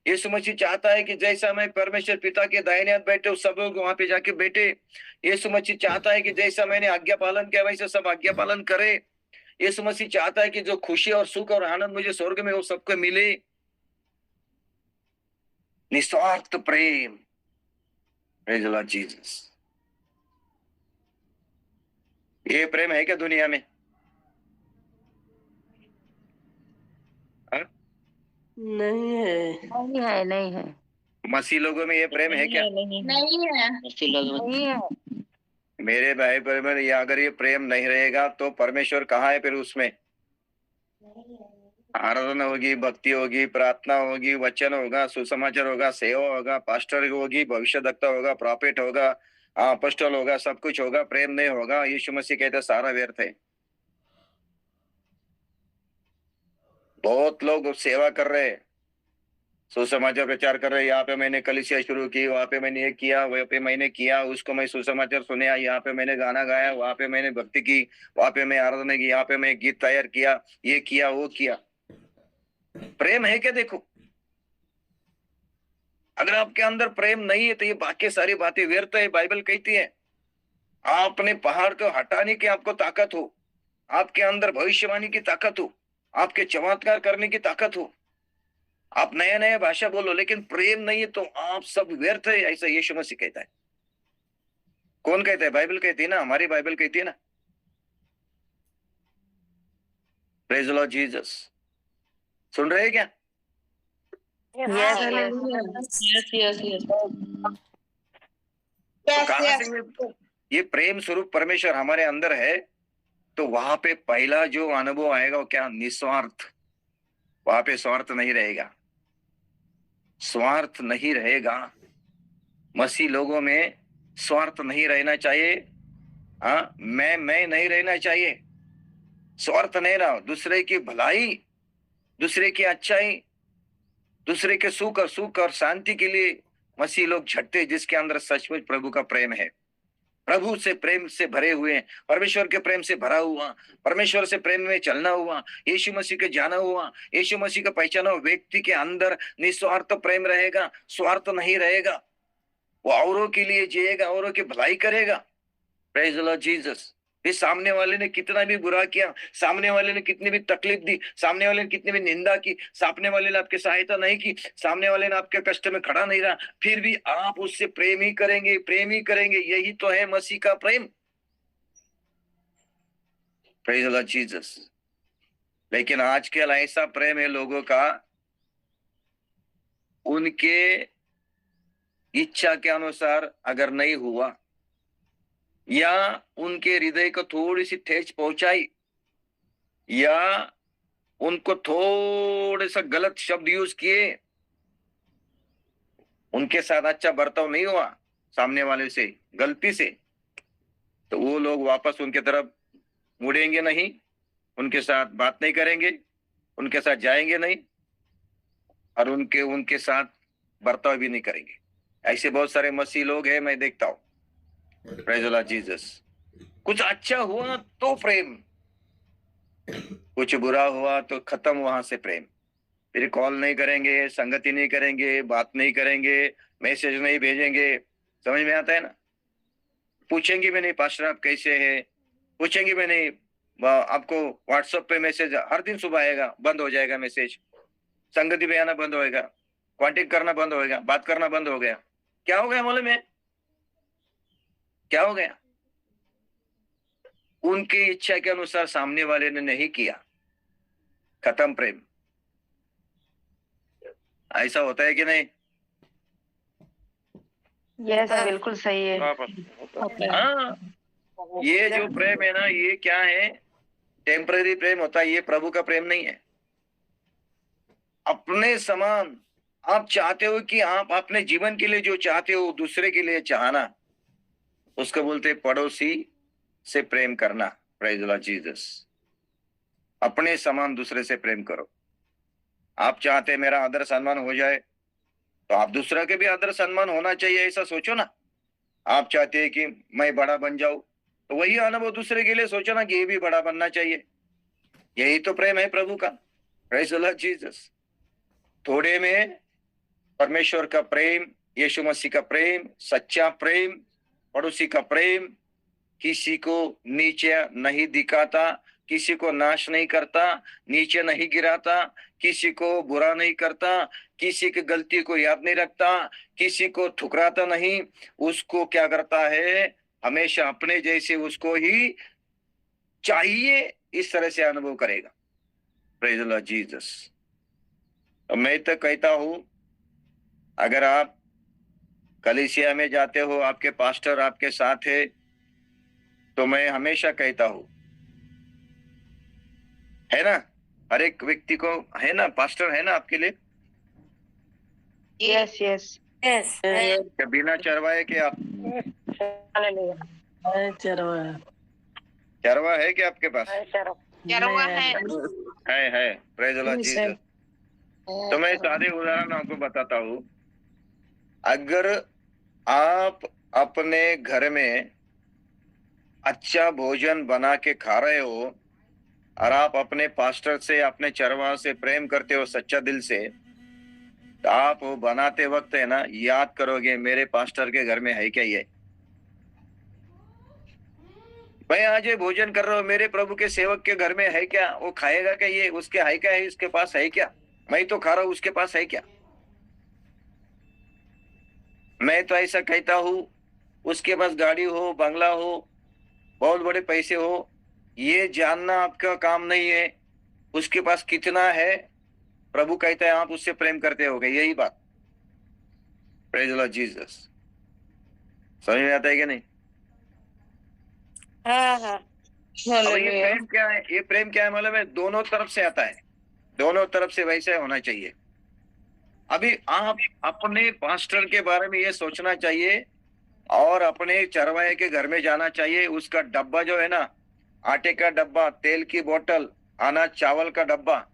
यीशु मसीह चाहता है कि जैसा मैं परमेश्वर पिता के दाहिने हाथ बैठे, सब लोग वहां पे जाके बैठे। यीशु मसीह चाहता है कि जैसा मैंने आज्ञा पालन किया, वैसे सब आज्ञा पालन करे। यीशु मसीह चाहता है कि जो खुशी और सुख और आनंद मुझे स्वर्ग में वो सबको मिले। निस्वार्थ प्रेम। Praise the Lord Jesus. ये प्रेम है क्या दुनिया में? हाँ? नहीं है। नहीं है, नहीं है। मसीह लोगों में ये प्रेम है क्या? नहीं है। नहीं है। मेरे भाई बहन, ये अगर ये प्रेम नहीं रहेगा तो परमेश्वर कहाँ है फिर? उसमें आराधना होगी, भक्ति होगी, प्रार्थना होगी, वचन होगा, सुसमाचार होगा, सेवा होगा, पास्टर होगी, भविष्यद्वक्ता होगा, प्रॉफिट होगा, अपोस्टल होगा, सब कुछ होगा, प्रेम नहीं होगा, यीशु मसीह कहते सारा व्यर्थ है। बहुत लोग सेवा कर रहे हैं, सुसमाचार प्रचार कर रहे हैं, यहाँ पे मैंने कलीसिया शुरू की, वहां पे मैंने ये किया, वहां पे मैंने किया, उसको मैं सुसमाचार सुने, यहाँ पे मैंने गाना गाया, वहां पे मैंने भक्ति की, वहां पे मैं आराधना की, यहाँ पे मैं गीत तैयार किया, ये किया वो किया। प्रेम है क्या? देखो, अगर आपके अंदर प्रेम नहीं है तो ये बाकी सारी बातें व्यर्थ है। बाइबल कहती है आपने पहाड़ को हटाने की आपको ताकत हो, आपके अंदर भविष्यवाणी की ताकत हो, आपके चमत्कार करने की ताकत हो, आप नया नया भाषा बोलो, लेकिन प्रेम नहीं है तो आप सब व्यर्थ है, ऐसा यीशु मसीह कहता है। कौन कहता है? बाइबल कहती है ना, हमारी बाइबल कहती है ना। Praise the Lord Jesus. सुन रहे हैं क्या? यस यस यस यस तो कहां से ये प्रेम स्वरूप परमेश्वर हमारे अंदर है? तो वहां पे पहला जो अनुभव आएगा वो क्या? निस्वार्थ। वहां पे स्वार्थ नहीं रहेगा, स्वार्थ नहीं रहेगा। मसीह लोगों में स्वार्थ नहीं रहना चाहिए। हाँ, मैं नहीं रहना चाहिए, स्वार्थ नहीं रहा। दूसरे की भलाई, दूसरे की अच्छाई, दूसरे के सुख और शांति के लिए मसीह लोग झटते, जिसके अंदर सचमुच प्रभु का प्रेम है, प्रभु से प्रेम से भरे हुए हैं, परमेश्वर के प्रेम से भरा हुआ, परमेश्वर से प्रेम में चलना हुआ, यीशु मसीह के जाना हुआ, यीशु मसीह का पहचाना हुआ व्यक्ति के अंदर निस्वार्थ प्रेम रहेगा, स्वार्थ नहीं रहेगा। वो औरों के लिए जिएगा, औरों की भलाई करेगा। Praise the Lord Jesus. फिर सामने वाले ने कितना भी बुरा किया, सामने वाले ने कितनी भी तकलीफ दी, सामने वाले ने कितनी भी निंदा की, सामने वाले ने आपकी सहायता नहीं की, सामने वाले ने आपके कष्ट में खड़ा नहीं रहा, फिर भी आप उससे प्रेम ही करेंगे, प्रेम ही करेंगे। यही तो है मसीह का प्रेम। Praise the Lord Jesus. लेकिन आजकल ऐसा प्रेम है लोगों का, उनके इच्छा के अनुसार अगर नहीं हुआ या उनके हृदय को थोड़ी सी ठेस पहुंचाई या उनको थोड़े सा गलत शब्द यूज किए, उनके साथ अच्छा बर्ताव नहीं हुआ सामने वाले से गलती से, तो वो लोग वापस उनके तरफ मुड़ेंगे नहीं, उनके साथ बात नहीं करेंगे, उनके साथ जाएंगे नहीं और उनके साथ बर्ताव भी नहीं करेंगे। ऐसे बहुत सारे मसीह लोग हैं, मैं देखता हूं। Praise the Lord Jesus. कुछ अच्छा हुआ तो प्रेम, कुछ बुरा हुआ तो खत्म वहां से प्रेम। फिर कॉल नहीं करेंगे, संगति नहीं करेंगे, बात नहीं करेंगे, मैसेज नहीं भेजेंगे। समझ में आता है ना? पूछेंगे भी नहीं पास्टर आप कैसे हैं, पूछेंगे भी नहीं। आपको व्हाट्सएप पे मैसेज हर दिन सुबह आएगा, बंद हो जाएगा मैसेज, संगति भी आना बंद होएगा, कांटेक्ट करना बंद होएगा, बात करना बंद हो गया। क्या हो गया मालूम है? क्या हो गया? उनकी इच्छा के अनुसार सामने वाले ने नहीं किया, खत्म प्रेम। ऐसा होता है कि नहीं? यस, बिल्कुल सही है। हाँ, ये जो प्रेम है ना, ये क्या है? टेम्पररी प्रेम होता है, ये प्रभु का प्रेम नहीं है। अपने समान आप चाहते हो कि आप अपने जीवन के लिए जो चाहते हो दूसरे के लिए चाहना, उसको बोलते पड़ोसी से प्रेम करना। Praise the Lord Jesus. अपने समान दूसरे से प्रेम करो। आप चाहते मेरा आदर सम्मान हो जाए तो आप दूसरा के भी आदर सम्मान होना चाहिए, ऐसा सोचो ना। आप चाहते हैं कि मैं बड़ा बन जाऊं तो वही अनुभव दूसरे के लिए सोचो ना कि ये भी बड़ा बनना चाहिए। यही तो प्रेम है प्रभु का। Praise the Lord Jesus. थोड़े में परमेश्वर का प्रेम, यीशु मसीह का प्रेम, सच्चा प्रेम, पड़ोसी का प्रेम, किसी को नीचे नहीं दिखाता, किसी को नाश नहीं करता, नीचे नहीं गिराता, किसी को बुरा नहीं करता, किसी की गलती को याद नहीं रखता, किसी को ठुकराता नहीं, उसको क्या करता है, हमेशा अपने जैसे उसको ही चाहिए, इस तरह से अनुभव करेगा। Praise the Lord Jesus. मैं तो कहता हूं, अगर आप कलीसिया में जाते हो, आपके पास्टर आपके साथ है, तो मैं हमेशा कहता हूं, है ना, हर एक व्यक्ति को है ना, पास्टर है ना आपके लिए, यस यस यस क्या बिना चरवाए के आप, चरवा है क्या आपके पास? चरवा है। है। Praise the Lord Jesus. तो मैं सारे उदाहरण आपको बताता हूँ। अगर आप अपने घर में अच्छा भोजन बना के खा रहे हो और आप अपने पास्टर से, अपने चरवा से प्रेम करते हो सच्चा दिल से, तो आप वो बनाते वक्त है ना, याद करोगे मेरे पास्टर के घर में है क्या ये, मैं आज ये भोजन कर रहा हूँ, मेरे प्रभु के सेवक के घर में है क्या, वो खाएगा क्या ये, उसके है क्या है, इसके पास है क्या, मैं तो खा रहा हूं, उसके पास है क्या। मैं तो ऐसा कहता हूं, उसके पास गाड़ी हो, बंगला हो, बहुत बड़े पैसे हो, ये जानना आपका काम नहीं है उसके पास कितना है। प्रभु कहता है आप उससे प्रेम करते होगे, यही बात। Praise the Lord Jesus. समझ में आता है क्या नहीं? हाँ हाँ अब ये प्रेम क्या है, ये प्रेम क्या है मालूम है, दोनों तरफ से आता है, दोनों तरफ से वैसे होना चाहिए। अभी आप अपने पास्टर के बारे में ये सोचना चाहिए और अपने चरवाहे के घर में जाना चाहिए, उसका डब्बा जो है ना, आटे का डब्बा, तेल की बोतल, अनाज चावल का डब्बा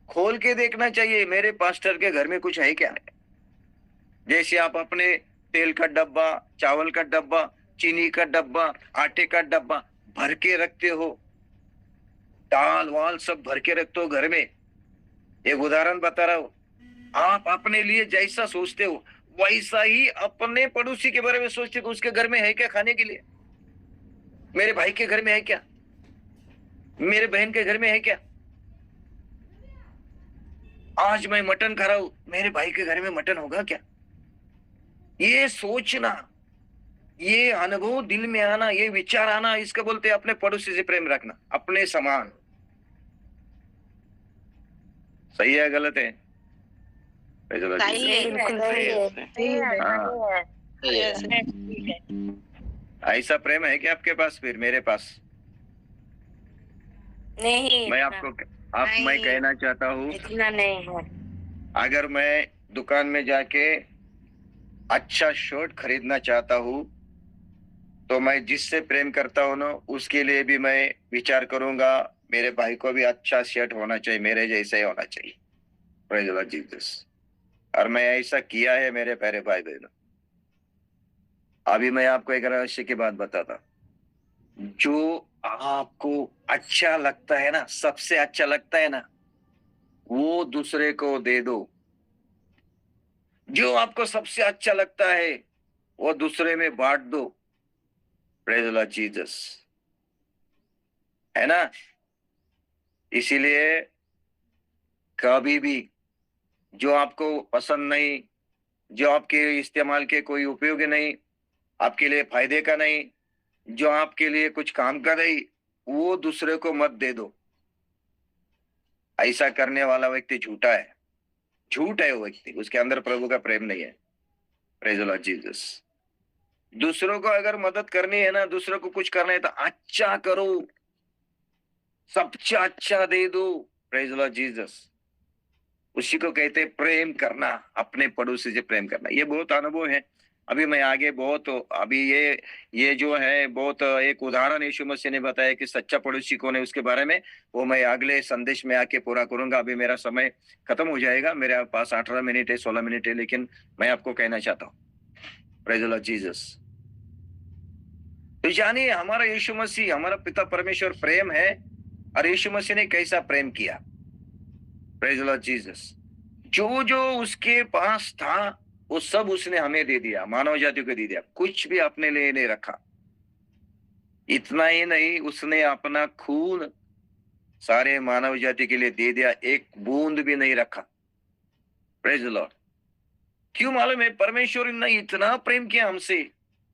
खोल के देखना चाहिए, मेरे पास्टर के घर में कुछ है क्या। जैसे आप अपने तेल का डब्बा, चावल का डब्बा, चीनी का डब्बा, आटे का डब्बा भर के रखते हो, दाल वाल सब भर के रखते हो घर में। एक उदाहरण बता रहा हूं, आप अपने लिए जैसा सोचते हो वैसा ही अपने पड़ोसी के बारे में सोचते हो, उसके घर में है क्या खाने के लिए, मेरे भाई के घर में है क्या, मेरे बहन के घर में है क्या। आज मैं मटन खा रहा हूं, मेरे भाई के घर में मटन होगा क्या, ये सोचना, ये अनुभव दिल में आना, ये विचार आना, इसका बोलते हैं अपने पड़ोसी से प्रेम रखना, अपने समान। सही है गलत है? सही है। बिल्कुल सही है। हाँ। ऐसा प्रेम है क्या आपके पास, फिर मेरे पास? नहीं मैं इतना- आपको मैं नहीं। कहना चाहता हूँ, इतना नहीं है। अगर मैं दुकान में जाके अच्छा शर्ट खरीदना चाहता हूँ, तो मैं जिससे प्रेम करता हूँ ना, उसके लिए भी मैं विचार करूंगा, मेरे भाई को भी अच्छा शर्ट होना चाहिए, मेरे जैसा ही होना चाहिए। Praise the Lord Jesus. और मैं ऐसा किया है मेरे प्यारे भाई बहनों। अभी मैं आपको एक रहस्य की बात बताता, जो आपको अच्छा लगता है ना, सबसे अच्छा लगता है ना, वो दूसरे को दे दो। जो आपको सबसे अच्छा लगता है वो दूसरे में बांट दो। प्रेज द लॉर्ड जीसस, है ना। इसीलिए कभी भी जो आपको पसंद नहीं, जो आपके इस्तेमाल के कोई उपयोगी नहीं, आपके लिए फायदे का नहीं, जो आपके लिए कुछ काम का नहीं, वो दूसरे को मत दे दो। ऐसा करने वाला व्यक्ति झूठा है, झूठ है वो व्यक्ति, उसके अंदर प्रभु का प्रेम नहीं है। Praise the Lord Jesus. दूसरों को अगर मदद करनी है ना, दूसरों को कुछ करना है तो अच्छा करो, सबसे अच्छा दे दो। Praise the Lord Jesus. उसी को कहते हैं प्रेम करना, अपने पड़ोसी से प्रेम करना। ये बहुत अनुभव है। अभी मैं आगे बहुत, अभी ये जो है बहुत एक उदाहरण यीशु मसीह ने बताया कि सच्चा पड़ोसी कौन है, उसके बारे में वो मैं अगले संदेश में आके पूरा करूंगा। अभी मेरा समय खत्म हो जाएगा, मेरे पास 18 मिनट है, 16 मिनट है, लेकिन मैं आपको कहना चाहता हूँ, प्रेज द लॉर्ड जीसस। तो जानिए हमारा यीशु मसीह, हमारा पिता परमेश्वर प्रेम है, और यीशु मसीह ने कैसा प्रेम किया। Praise the Lord Jesus. जो जो उसके पास था वो सब उसने हमें दे दिया, मानव जाति को दे दिया, कुछ भी अपने लिए नहीं रखा। इतना ही नहीं, उसने अपना खून सारे मानव जाति के लिए दे दिया, एक बूंद भी नहीं रखा। Praise the Lord. क्यों मालूम है? परमेश्वर ने इतना प्रेम किया हमसे,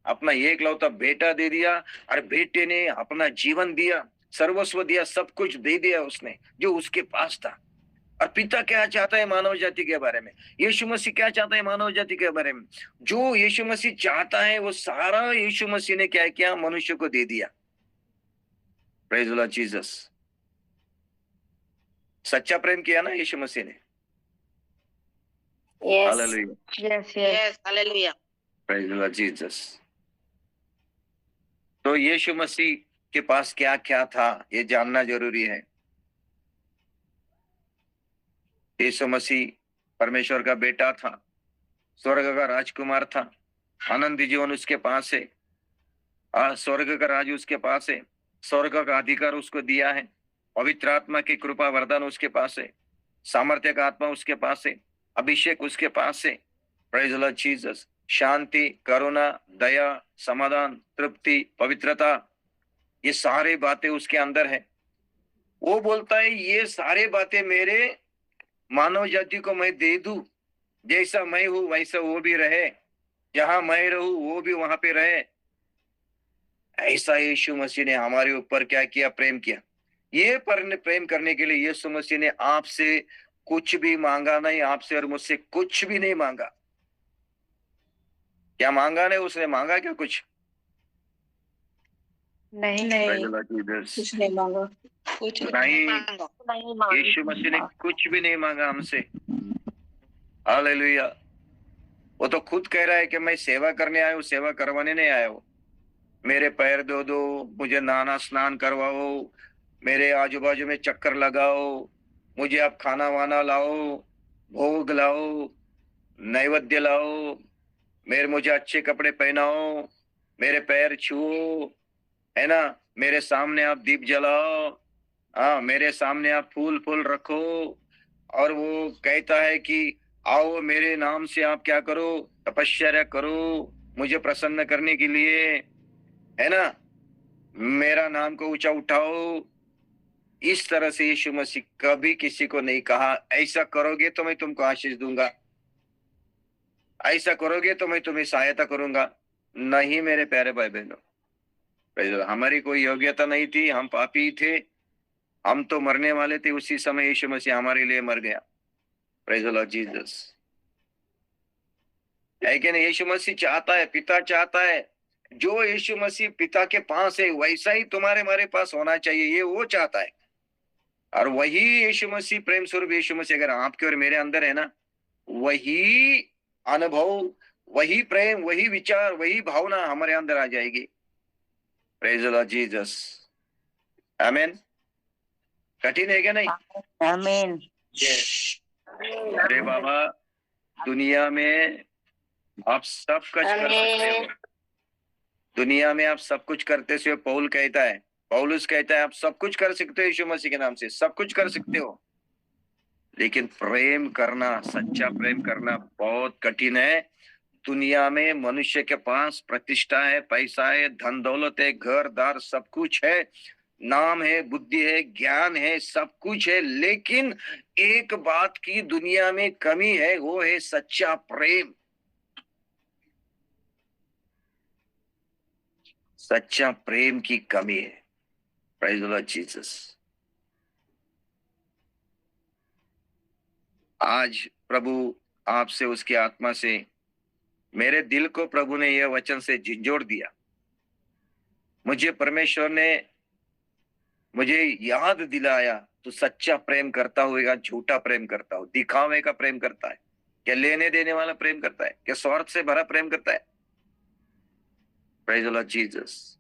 अपना एकलौता बेटा दे दिया, और बेटे ने अपना जीवन दिया, सर्वस्व दिया, सब कुछ दे दिया उसने जो उसके पास था। और पिता क्या चाहता है मानव जाति के बारे में, यीशु मसीह क्या चाहता है मानव जाति के बारे में, जो यीशु मसीह चाहता है वो सारा यीशु मसीह ने क्या किया, मनुष्य को दे दिया। Praise the Lord Jesus. सच्चा प्रेम किया ना यीशु मसीह ने। Yes. Hallelujah, yes yes Yes, hallelujah. Praise the Lord Jesus. तो यीशु मसीह के पास क्या क्या था ये जानना जरूरी है। यीशु मसीह परमेश्वर का बेटा था, स्वर्ग का राजकुमार था, आनंद जीवन उसके पास है, स्वर्ग का राज उसके पास है, स्वर्ग का अधिकार उसको दिया है, पवित्र आत्मा की कृपा वरदान उसके पास है, सामर्थ्य का आत्मा उसके पास है, अभिषेक उसके पास है। Praise the Lord Jesus. शांति, करुणा, दया, समाधान, तृप्ति, पवित्रता, ये सारी बातें उसके अंदर है। वो बोलता है ये सारी बातें मेरे मानव जाति को मैं दे दूं, जैसा मैं हूं वैसा वो भी रहे, जहां मैं रहूं वो भी वहां पे रहे। ऐसा यीशु मसीह ने हमारे ऊपर क्या किया, प्रेम किया। ये प्रेम करने के लिए यीशु मसीह ने आपसे कुछ भी मांगा नहीं, आपसे और मुझसे कुछ भी नहीं मांगा। क्या मांगा नहीं? उसने मांगा क्या कुछ? नहीं नहीं, जीसस। कुछ नहीं मांगा, कुछ नहीं, मांगा। नहीं मांगा। यीशु मसीह ने कुछ भी नहीं मांगा हमसे। हालेलुया। वो तो खुद कह रहा है कि मैं सेवा करने आया हूँ, सेवा करवाने नहीं आया हूँ। मेरे पैर धो दो, मुझे नहाना स्नान करवाओ, मेरे आजू बाजू में चक्कर लगाओ, मुझे आप खाना वाना लाओ, भोग लाओ, नैवेद्य लाओ, मुझे अच्छे कपड़े पहनाओ, मेरे पैर छुओ, है ना, मेरे सामने आप दीप जलाओ, हाँ, मेरे सामने आप फूल फूल रखो। और वो कहता है कि आओ मेरे नाम से आप क्या करो, तपस्या करो, मुझे प्रसन्न करने के लिए, है ना, मेरा नाम को ऊंचा उठाओ। इस तरह से यीशु मसीह कभी किसी को नहीं कहा ऐसा करोगे तो मैं तुमको आशीष दूंगा, ऐसा करोगे तो मैं तुम्हें सहायता करूंगा। नहीं मेरे प्यारे भाई बहनों, हमारी कोई योग्यता नहीं थी, हम पापी थे, हम तो मरने वाले थे, उसी समय यीशु मसीह हमारे लिए मर गया। Praise the Lord Jesus. है कि नहीं? यीशु मसीह चाहता है, पिता चाहता है, जो यीशु मसीह पिता के पास है वैसा ही तुम्हारे हमारे पास होना चाहिए, ये वो चाहता है। और वही यीशु मसीह, प्रेम स्वरूप यीशु मसीह अगर आपके और मेरे अंदर है ना, वही अनुभव, वही प्रेम, वही विचार, वही भावना हमारे अंदर आ जाएगी। Praise the Lord Jesus. आमीन। कठिन है क्या? नहीं। आमीन। अरे बाबा, दुनिया में आप सब कुछ कर सकते हो, दुनिया में आप सब कुछ करते हो। पौलुस कहता है आप सब कुछ कर सकते हो यीशु मसीह के नाम से, सब कुछ कर सकते हो, लेकिन प्रेम करना, सच्चा प्रेम करना बहुत कठिन है। दुनिया में मनुष्य के पास प्रतिष्ठा है, पैसा है, धन दौलत है, घर दार सब कुछ है, नाम है, बुद्धि है, ज्ञान है, सब कुछ है, लेकिन एक बात की दुनिया में कमी है, वो है सच्चा प्रेम। सच्चा प्रेम की कमी है। Praise the Lord Jesus. आज प्रभु आपसे, उसकी आत्मा से, मेरे दिल को प्रभु ने यह वचन से झिंझोड़ दिया। मुझे परमेश्वर ने मुझे याद दिलाया, तो सच्चा प्रेम करता होगा, झूठा प्रेम करता हो, दिखावे का प्रेम करता है क्या, लेने देने वाला प्रेम करता है क्या, स्वार्थ से भरा प्रेम करता है। Praise the Lord Jesus.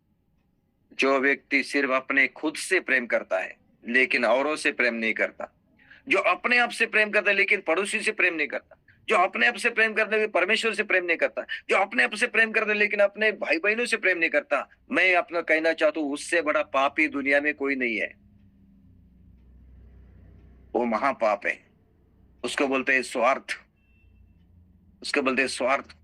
जो व्यक्ति सिर्फ अपने खुद से प्रेम करता है लेकिन औरों से प्रेम नहीं करता, जो अपने आप से प्रेम करता है लेकिन पड़ोसी से प्रेम नहीं करता, जो अपने आप से प्रेम करता है परमेश्वर से प्रेम नहीं करता, जो अपने आप से प्रेम करता है लेकिन अपने भाई बहनों से प्रेम नहीं करता, मैं अपना कहना चाहता हूं उससे बड़ा पापी दुनिया में कोई नहीं है। वो महापाप है, उसको बोलते हैं स्वार्थ, उसको बोलते हैं स्वार्थ।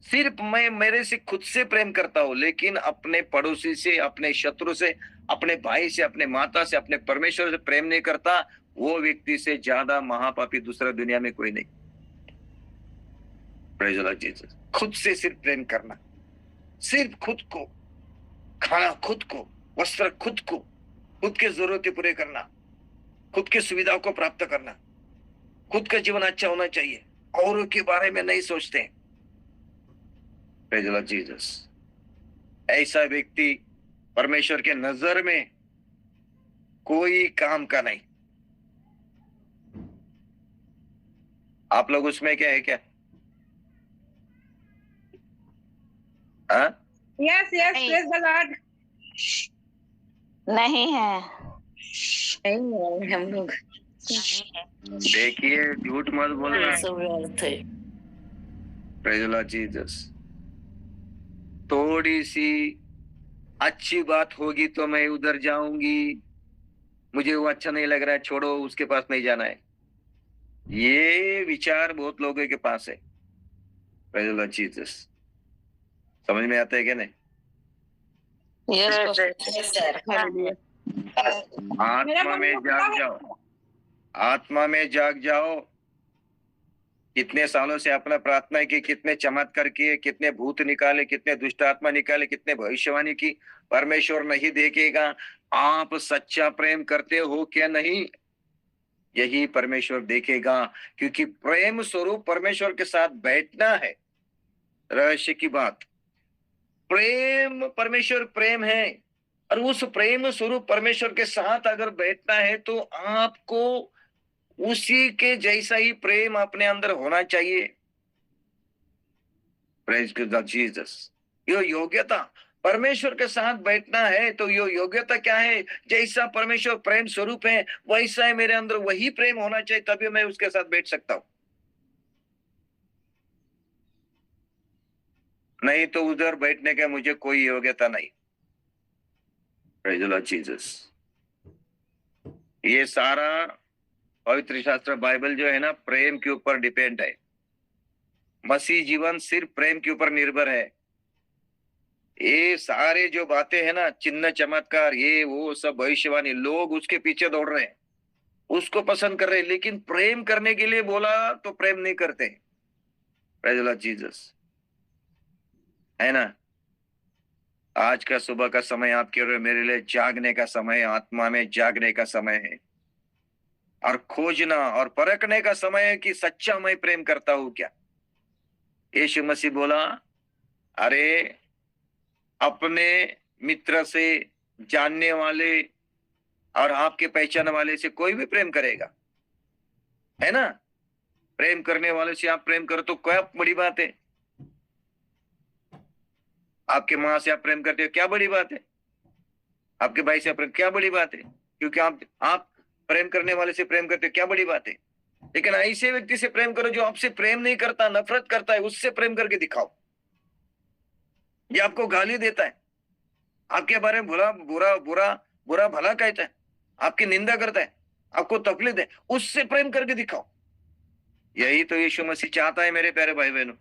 सिर्फ मैं मेरे से खुद से प्रेम करता हूं लेकिन अपने पड़ोसी से, अपने शत्रु से, अपने भाई से, अपने माता से, अपने परमेश्वर से प्रेम नहीं करता, वो व्यक्ति से ज्यादा महापापी दूसरा दुनिया में कोई नहीं। Praise the Lord Jesus. खुद से सिर्फ प्रेम करना, सिर्फ खुद को, खाना खुद को, वस्त्र खुद को, खुद की जरूरतें पूरे करना, खुद की सुविधाओं को प्राप्त करना, खुद का जीवन अच्छा होना चाहिए, औरों के बारे में नहीं सोचते। Praise the Lord Jesus. ऐसा व्यक्ति परमेश्वर के नजर में कोई काम का नहीं। आप लोग उसमें क्या है क्या? हाँ? यस यस, नहीं। Praise the Lord. नहीं है। नहीं हम लोग देखिए, झूठ मत बोलना। सब व्यर्थ है। Praise the Lord Jesus. थोड़ी सी अच्छी बात होगी तो मैं उधर जाऊंगी, मुझे वो अच्छा नहीं लग रहा है, छोड़ो, उसके पास नहीं जाना है। ये विचार बहुत लोगों के पास है। Praise the Lord Jesus. समझ में आता है क्या नहीं? आत्मा में जाग जाओ, आत्मा में जाग जाओ। कितने सालों से अपना प्रार्थना की, कितने चमत्कार किए, कितने भूत निकाले, कितने दुष्ट आत्मा निकाले, कितने भविष्यवाणी की, परमेश्वर नहीं देखेगा आप सच्चा प्रेम करते हो क्या नहीं, यही परमेश्वर देखेगा। क्योंकि प्रेम स्वरूप परमेश्वर के साथ बैठना है रहस्य की बात। प्रेम, परमेश्वर प्रेम है, और उस प्रेम स्वरूप परमेश्वर के साथ अगर बैठना है तो आपको उसी के जैसा ही प्रेम अपने अंदर होना चाहिए। Praise the Jesus. यो योग्यता, परमेश्वर के साथ बैठना है तो यो योग्यता क्या है? जैसा परमेश्वर प्रेम स्वरूप है वैसा है मेरे अंदर, वही प्रेम होना चाहिए, तभी मैं उसके साथ बैठ सकता हूं। नहीं तो उधर बैठने का मुझे कोई योग्यता नहीं। Praise the Lord Jesus. ये सारा पवित्र शास्त्र बाइबल जो है ना, प्रेम के ऊपर डिपेंड है। मसीह जीवन सिर्फ प्रेम के ऊपर निर्भर है। ये सारे जो बातें है ना, चिन्ह चमत्कार, ये वो सब भविष्यवाणी, लोग उसके पीछे दौड़ रहे हैं, उसको पसंद कर रहे हैं, लेकिन प्रेम करने के लिए बोला तो प्रेम नहीं करते। प्रेज द लॉर्ड जीसस, है ना। आज का सुबह का समय आप कह रहे हो मेरे लिए जागने का समय, आत्मा में जागने का समय है, और खोजना और परखने का समय है कि सच्चा मैं प्रेम करता हूं क्या। यीशु मसीह बोला, अरे अपने मित्र से, जानने वाले और आपके पहचान वाले से कोई भी प्रेम करेगा, है ना। प्रेम करने वाले से आप प्रेम करो तो क्या बड़ी बात है? आपके माँ से आप प्रेम करते हो, क्या बड़ी बात है? आपके भाई से आप प्रेम, क्या बड़ी बात है? क्योंकि आप प्रेम करने वाले से प्रेम करते हो, क्या बड़ी बात है? लेकिन ऐसे व्यक्ति से प्रेम करो जो आपसे प्रेम नहीं करता, नफरत करता है, उससे प्रेम करके दिखाओ। ये आपको गाली देता है, आपके बारे में बुरा बुरा बुरा बुरा भला कहता है, आपकी निंदा करता है, आपको तकलीफ है, उससे प्रेम करके दिखाओ। यही तो यीशु मसीह चाहता है मेरे प्यारे भाई बहनों।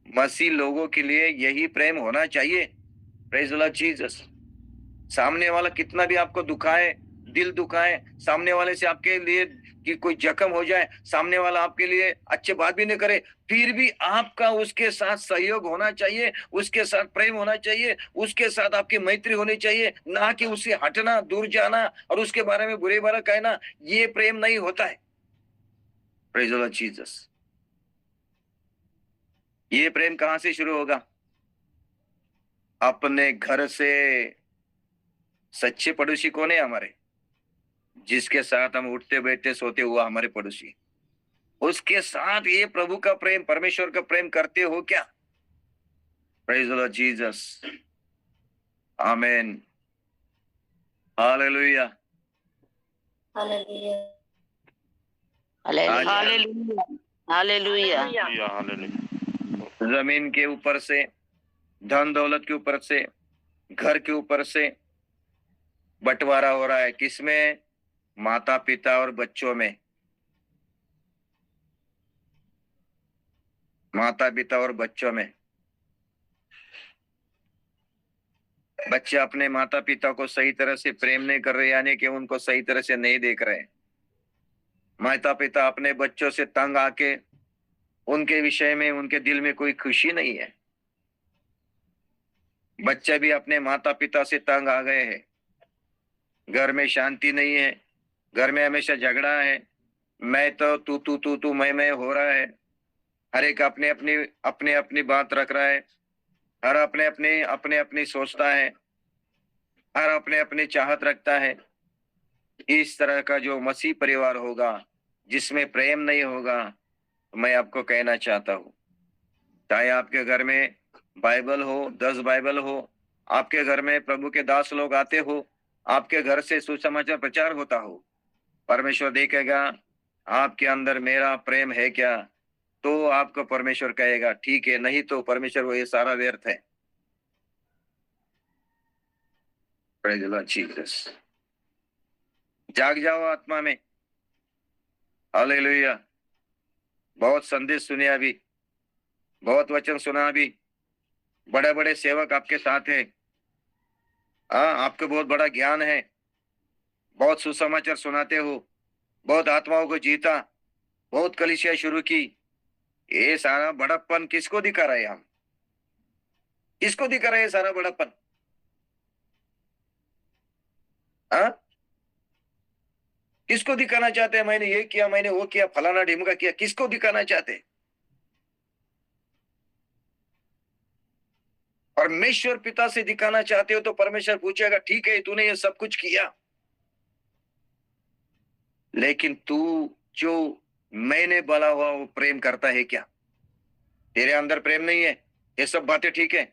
मसीह लोगों के लिए यही प्रेम होना चाहिए। Praise the Lord Jesus. सामने वाला कितना भी आपको दुखाए, दिल दुखाए, सामने वाले से आपके लिए कि कोई जख्म हो जाए, सामने वाला आपके लिए अच्छे बात भी नहीं करे, फिर भी आपका उसके साथ सहयोग होना चाहिए, उसके साथ प्रेम होना चाहिए, उसके साथ आपकी मैत्री होनी चाहिए, ना कि उससे हटना, दूर जाना और उसके बारे में बुरे भला कहना। ये प्रेम नहीं होता है। Praise the Lord Jesus. ये प्रेम कहां से शुरू होगा? अपने घर से। सच्चे पड़ोसी कौन है हमारे? जिसके साथ हम उठते बैठते सोते हुआ हमारे पड़ोसी, उसके साथ ये प्रभु का प्रेम, परमेश्वर का प्रेम करते हो क्या? Praise the Lord Jesus. आमीन। हालेलुया। हालेलुया। Hallelujah hallelujah. जमीन के ऊपर से, धन दौलत के ऊपर से, घर के ऊपर से बंटवारा हो रहा है। किसमें? माता पिता और बच्चों में। माता पिता और बच्चों में। बच्चे अपने माता पिता को सही तरह से प्रेम नहीं कर रहे, यानी कि उनको सही तरह से नहीं देख रहे। माता पिता अपने बच्चों से तंग आके उनके विषय में उनके दिल में कोई खुशी नहीं है। बच्चे भी अपने माता पिता से तंग आ गए हैं। घर में शांति नहीं है, घर में हमेशा झगड़ा है, मैं तो तू मैं हो रहा है। हर एक अपने अपनी बात रख रहा है, हर अपने अपनी सोचता है, हर अपने अपनी चाहत रखता है। इस तरह का जो मसीह परिवार होगा जिसमें प्रेम नहीं होगा, मैं आपको कहना चाहता हूँ, चाहे आपके घर में बाइबल हो, 10 बाइबल हो, आपके घर में प्रभु के दास लोग आते हो, आपके घर से सुसमाचार प्रचार होता हो, परमेश्वर देखेगा आपके अंदर मेरा प्रेम है क्या, तो आपको परमेश्वर कहेगा ठीक है, नहीं तो परमेश्वर वो ये सारा व्यर्थ है। Praise the Lord Jesus। जाग जाओ आत्मा में। हालेलुया। बहुत संदेश सुने अभी, बहुत वचन सुना अभी, बड़े बड़े सेवक आपके साथ हैं। आपको बहुत बड़ा ज्ञान है, बहुत सुसमाचार सुनाते हो, बहुत आत्माओं को जीता, बहुत कलीसिया शुरू की। ये सारा बड़प्पन किसको दिखा रहे हैं हम? किसको दिखा रहे हैं सारा बड़प्पन? किसको दिखाना चाहते हैं? मैंने ये किया, मैंने वो किया, फलाना ढिमका किया, किसको दिखाना चाहते? परमेश्वर पिता से दिखाना चाहते हो तो परमेश्वर पूछेगा ठीक है, तूने ये सब कुछ किया, लेकिन तू जो मैंने बोला हुआ वो प्रेम करता है क्या? तेरे अंदर प्रेम नहीं है, ये सब बातें ठीक है।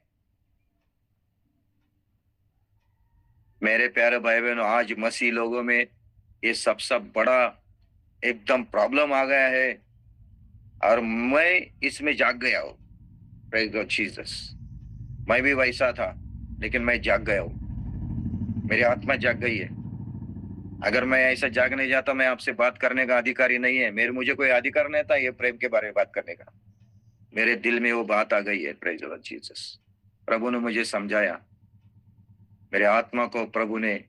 मेरे प्यारे भाई बहनों, आज मसीह लोगों में ये सब बड़ा एकदम प्रॉब्लम आ गया है, और मैं इसमें जाग गया हूं। Praise God Jesus. मैं भी वैसा था, लेकिन मैं जाग गया हूं, मेरी आत्मा जाग गई है। अगर मैं ऐसा जाग नहीं जाता, मैं आपसे बात करने का अधिकारी नहीं है, मुझे कोई अधिकार नहीं था ये प्रेम के बारे में बात करने का। मेरे दिल में वो बात आ गई है। Praise God Jesus. प्रभु ने मुझे समझाया, मेरे आत्मा को प्रभु ने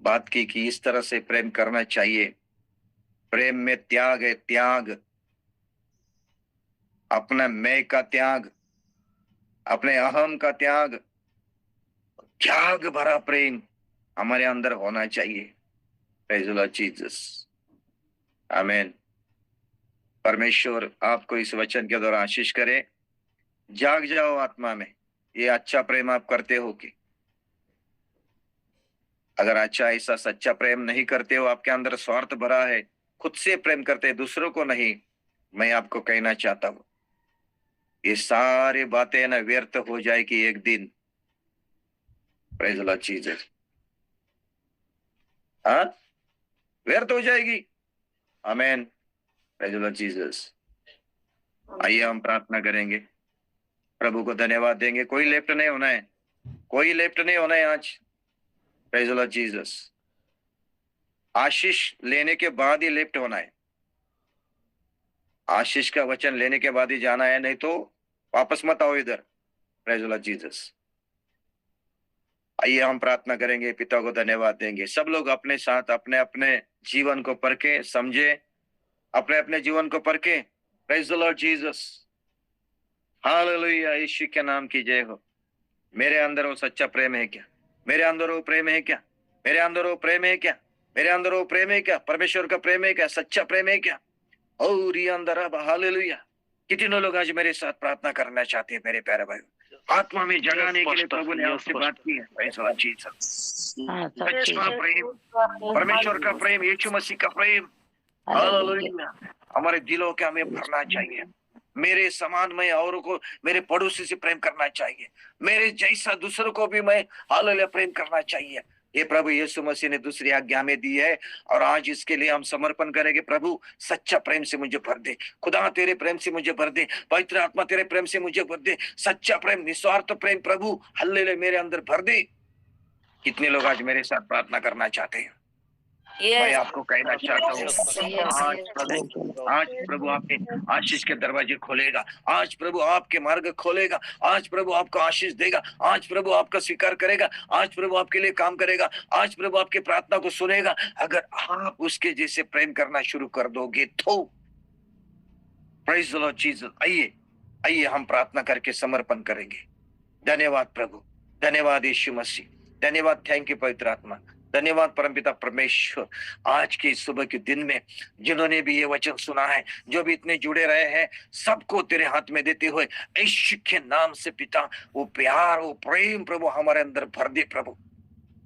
बात की कि इस तरह से प्रेम करना चाहिए। प्रेम में त्याग है, त्याग, अपना मैं का त्याग, अपने अहम का त्याग, त्याग भरा प्रेम हमारे अंदर होना चाहिए। Praise the Lord Jesus. आमीन। परमेश्वर आपको इस वचन के द्वारा आशीष करे। जाग जाओ आत्मा में। ये अच्छा प्रेम आप करते हो कि? अगर अच्छा ऐसा सच्चा प्रेम नहीं करते हो, आपके अंदर स्वार्थ भरा है, खुद से प्रेम करते हैं, दूसरों को नहीं, मैं आपको कहना चाहता हूं, ये सारी बातें ना व्यर्थ हो जाएगी एक दिन। Praise the Lord Jesus. व्यर्थ हो जाएगी। आमीन। Praise the Lord Jesus. आइए हम प्रार्थना करेंगे, प्रभु को धन्यवाद देंगे। कोई लेफ्ट नहीं होना है, कोई लेफ्ट नहीं होना है आज। Praise the Lord Jesus. आशीष लेने के बाद ही लेफ्ट होना है, आशीष का वचन लेने के बाद ही जाना है, नहीं तो वापस मत आओ इधर। Praise the Lord Jesus. आइए हम प्रार्थना करेंगे, पिता को धन्यवाद देंगे। सब लोग अपने साथ अपने अपने जीवन को परखे, समझे, अपने अपने जीवन को परखे। Praise the Lord Jesus. Hallelujah. यीशु के नाम की जय हो। मेरे अंदर वो सच्चा प्रेम है क्या? मेरे अंदर वो प्रेम है क्या? मेरे अंदर वो प्रेम है क्या? मेरे अंदर वो प्रेम है क्या? परमेश्वर का प्रेम है क्या? सच्चा प्रेम है क्या? और ये अंदर अब हालेलुया। कितने लोग आज मेरे साथ प्रार्थना करना चाहते हैं? मेरे प्यारे भाई, आत्मा में जगाने के लिए प्रभु ने आपसे बात की है। Praise the Lord Jesus. सच्चा प्रेम, परमेश्वर का प्रेम, यीशु मसीह का प्रेम, हालेलुया, हमारे दिलों के हमें भरना चाहिए। मेरे समान मैं औरों को, मेरे पड़ोसी से प्रेम करना चाहिए, मेरे जैसा दूसरों को भी मैं हालेलुया प्रेम करना चाहिए। ये प्रभु यीशु मसीह ने दूसरी आज्ञा में दी है, और आज इसके लिए हम समर्पण करेंगे। प्रभु सच्चा प्रेम से मुझे भर दे, खुदा तेरे प्रेम से मुझे भर दे, पवित्र आत्मा तेरे प्रेम से मुझे भर दे, सच्चा प्रेम, निस्वार्थ प्रेम प्रभु हालेलुया मेरे अंदर भर दे। कितने लोग आज मेरे साथ प्रार्थना करना चाहते हैं? मैं Yes. आपको कहना चाहता हूँ, Yes. आज प्रभु आपके आशीष के दरवाजे खोलेगा, आज प्रभु आपके मार्ग खोलेगा, आज प्रभु आपको आशीष देगा, आज प्रभु आपका स्वीकार करेगा, आज प्रभु आपके लिए काम करेगा, आज प्रभु आपकी प्रार्थना को सुनेगा। अगर आप उसके जैसे प्रेम करना शुरू कर दोगे तो प्रेज़ द लॉर्ड जीसस। आइए आइए हम प्रार्थना करके समर्पण करेंगे। धन्यवाद प्रभु, धन्यवाद यीशु मसीह, धन्यवाद, थैंक यू पवित्र आत्मा, धन्यवाद परमपिता परमेश्वर। आज के सुबह के दिन में जिन्होंने भी ये वचन सुना है, जो भी इतने जुड़े रहे हैं, सबको तेरे हाथ में देते हुए यीशु के नाम से पिता, वो प्यार, वो प्रेम प्रभु हमारे अंदर भर दे प्रभु,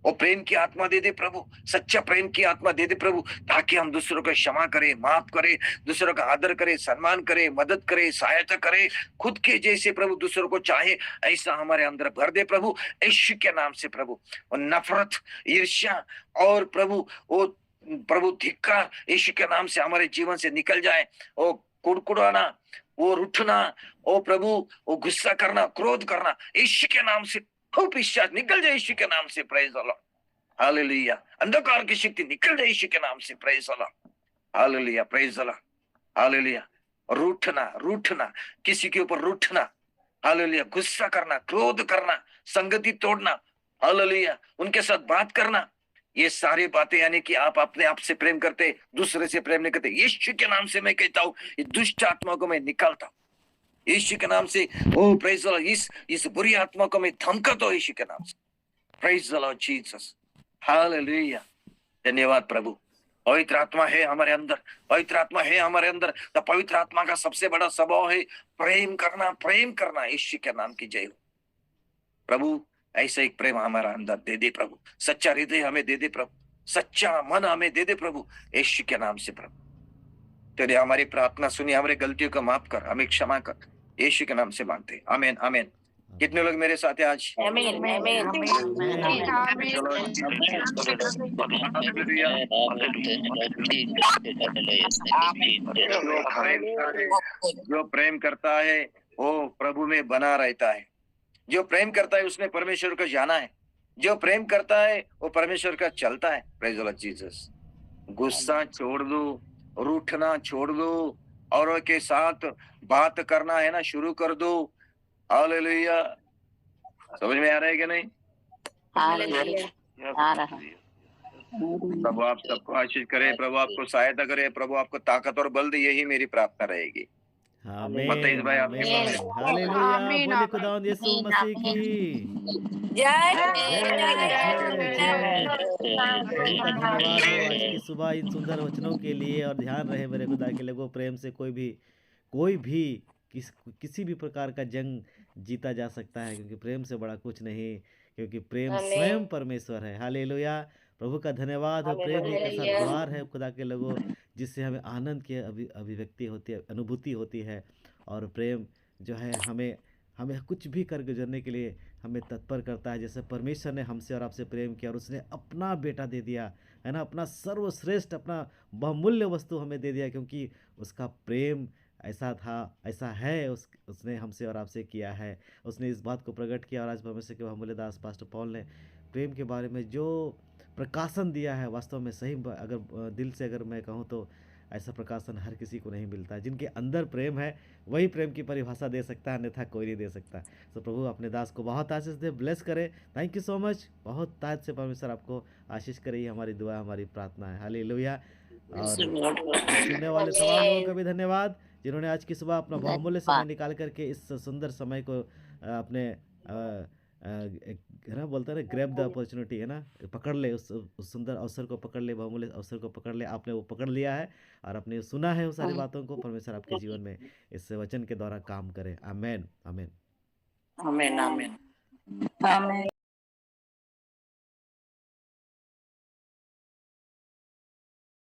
वो प्रेम की आत्मा दे दे प्रभु, सच्चा प्रेम की आत्मा दे दे प्रभु, ताकि हम दूसरों को क्षमा करें, माफ करें, दूसरों का आदर करें, सम्मान करें, मदद करें, सहायता करें, खुद के जैसे प्रभु दूसरों को चाहे ऐसा हमारे अंदर भर दे प्रभु यीशु के नाम से प्रभु। और नफरत, ईर्ष्या और प्रभु वो प्रभु धिक्कार यीशु के नाम से हमारे जीवन से निकल जाए। वो कुड़कुड़ाना, वो रूठना, ओ प्रभु वो गुस्सा करना, क्रोध करना, यीशु के नाम से पिशाच निकल जाए यीशु के नाम से। Praise the Lord, hallelujah. अंधकार की शक्ति निकल जाए यीशु के नाम से। Praise the Lord, hallelujah, praise the Lord, hallelujah. रूठना, किसी के ऊपर रूठना, हालेलुया, गुस्सा करना, क्रोध करना, संगति तोड़ना, हालेलुया, उनके साथ बात करना, ये सारी बातें यानी कि आप अपने आप से प्रेम करते, दूसरे से प्रेम नहीं करते। यीशु के नाम से मैं कहता हूँ, ये दुष्ट आत्मा को मैं निकालता हूँ यीशु के नाम से। ओ प्रेज़ द लॉर्ड, इस बुरी आत्मा को मैं धमकाता हूँ यीशु के नाम से। Praise the Lord Jesus, hallelujah. धन्यवाद प्रभु। पवित्र आत्मा है हमारे अंदर, पवित्र आत्मा है हमारे अंदर। तो पवित्र आत्मा का सबसे बड़ा स्वभाव है प्रेम करना। यीशु के नाम की जय हो प्रभु। ऐसा एक प्रेम हमारा अंदर दे दे प्रभु, सच्चा हृदय हमें दे दे प्रभु, सच्चा मन हमें दे दे प्रभु यीशु के नाम से प्रभु। तेरे हमारी प्रार्थना सुनी, हमारी गलतियों को माफ कर, हमें क्षमा कर, यीशु के नाम से मांगते। आमीन आमीन। कितने लोग मेरे साथ हैं आज? Amen. Amen. जो प्रेम करता है वो प्रभु में बना रहता है। जो प्रेम करता है उसने परमेश्वर को जाना है। जो प्रेम करता है वो परमेश्वर का चलता है। Praise the Lord Jesus. गुस्सा छोड़ दो, रूठना छोड़ दो, औरों के साथ बात करना है ना शुरू कर दो। हालेलुया। समझ में आ रहा है कि नहीं? आ रहा। प्रभु आप सबको आशीष करे, प्रभु आपको सहायता करे, प्रभु आपको ताकत और बल दे, यही मेरी प्रार्थना रहेगी। आमीन, बताइए भाई आप। आमीन, हालेलुया, बोले खुदावंद यीशु मसीह की जय प्रभु का धन्यवाद हो आज की सुबह इन सुंदर वचनों के लिए। और ध्यान रहे मेरे खुदा के लोगों, प्रेम से कोई भी किसी भी प्रकार का जंग जीता जा सकता है, क्योंकि प्रेम से बड़ा कुछ नहीं, क्योंकि प्रेम स्वयं परमेश्वर है। हालेलुया, प्रभु का धन्यवाद हो। प्रेम एक ऐसा द्वार है खुदा के लोगों, जिससे हमें आनंद की अभिव्यक्ति होती है, अनुभूति होती है। और प्रेम जो है हमें कुछ भी कर गुजरने के लिए हमें तत्पर करता है। जैसे परमेश्वर ने हमसे और आपसे प्रेम किया और उसने अपना बेटा दे दिया, है ना, अपना सर्वश्रेष्ठ, अपना बहुमूल्य वस्तु हमें दे दिया, क्योंकि उसका प्रेम ऐसा था, ऐसा है, उसने हमसे और आपसे किया है। उसने इस बात को प्रकट किया। और आज परमेश्वर के बहुमूल्य दास पास्टर पॉल ने प्रेम के बारे में जो प्रकाशन दिया है, वास्तव में सही, अगर दिल से अगर मैं कहूँ तो ऐसा प्रकाशन हर किसी को नहीं मिलता। जिनके अंदर प्रेम है वही प्रेम की परिभाषा दे सकता है, अन्यथा कोई नहीं दे सकता। तो प्रभु अपने दास को बहुत आशीष दे, ब्लेस करे। Thank you so much. बहुत ताज से परमेश्वर आपको आशीष करे, ये हमारी दुआ, हमारी प्रार्थना है। हालेलुया। और सुनने वाले तमाम लोगों का भी धन्यवाद, जिन्होंने आज की सुबह अपना बहुमूल्य समय निकाल करके इस सुंदर समय को अपने है ना, बोलते हैं ना, ग्रैब द अपॉर्चुनिटी, है ना, पकड़ ले, उस सुंदर अवसर को पकड़ ले, बहुमूल्य अवसर को पकड़ ले। आपने वो पकड़ लिया है और आपने सुना है वो सारी बातों को। परमेश्वर आपके जीवन में इस वचन के द्वारा काम करे। आमेन, आमेन, आमेन, आमेन। आमीन।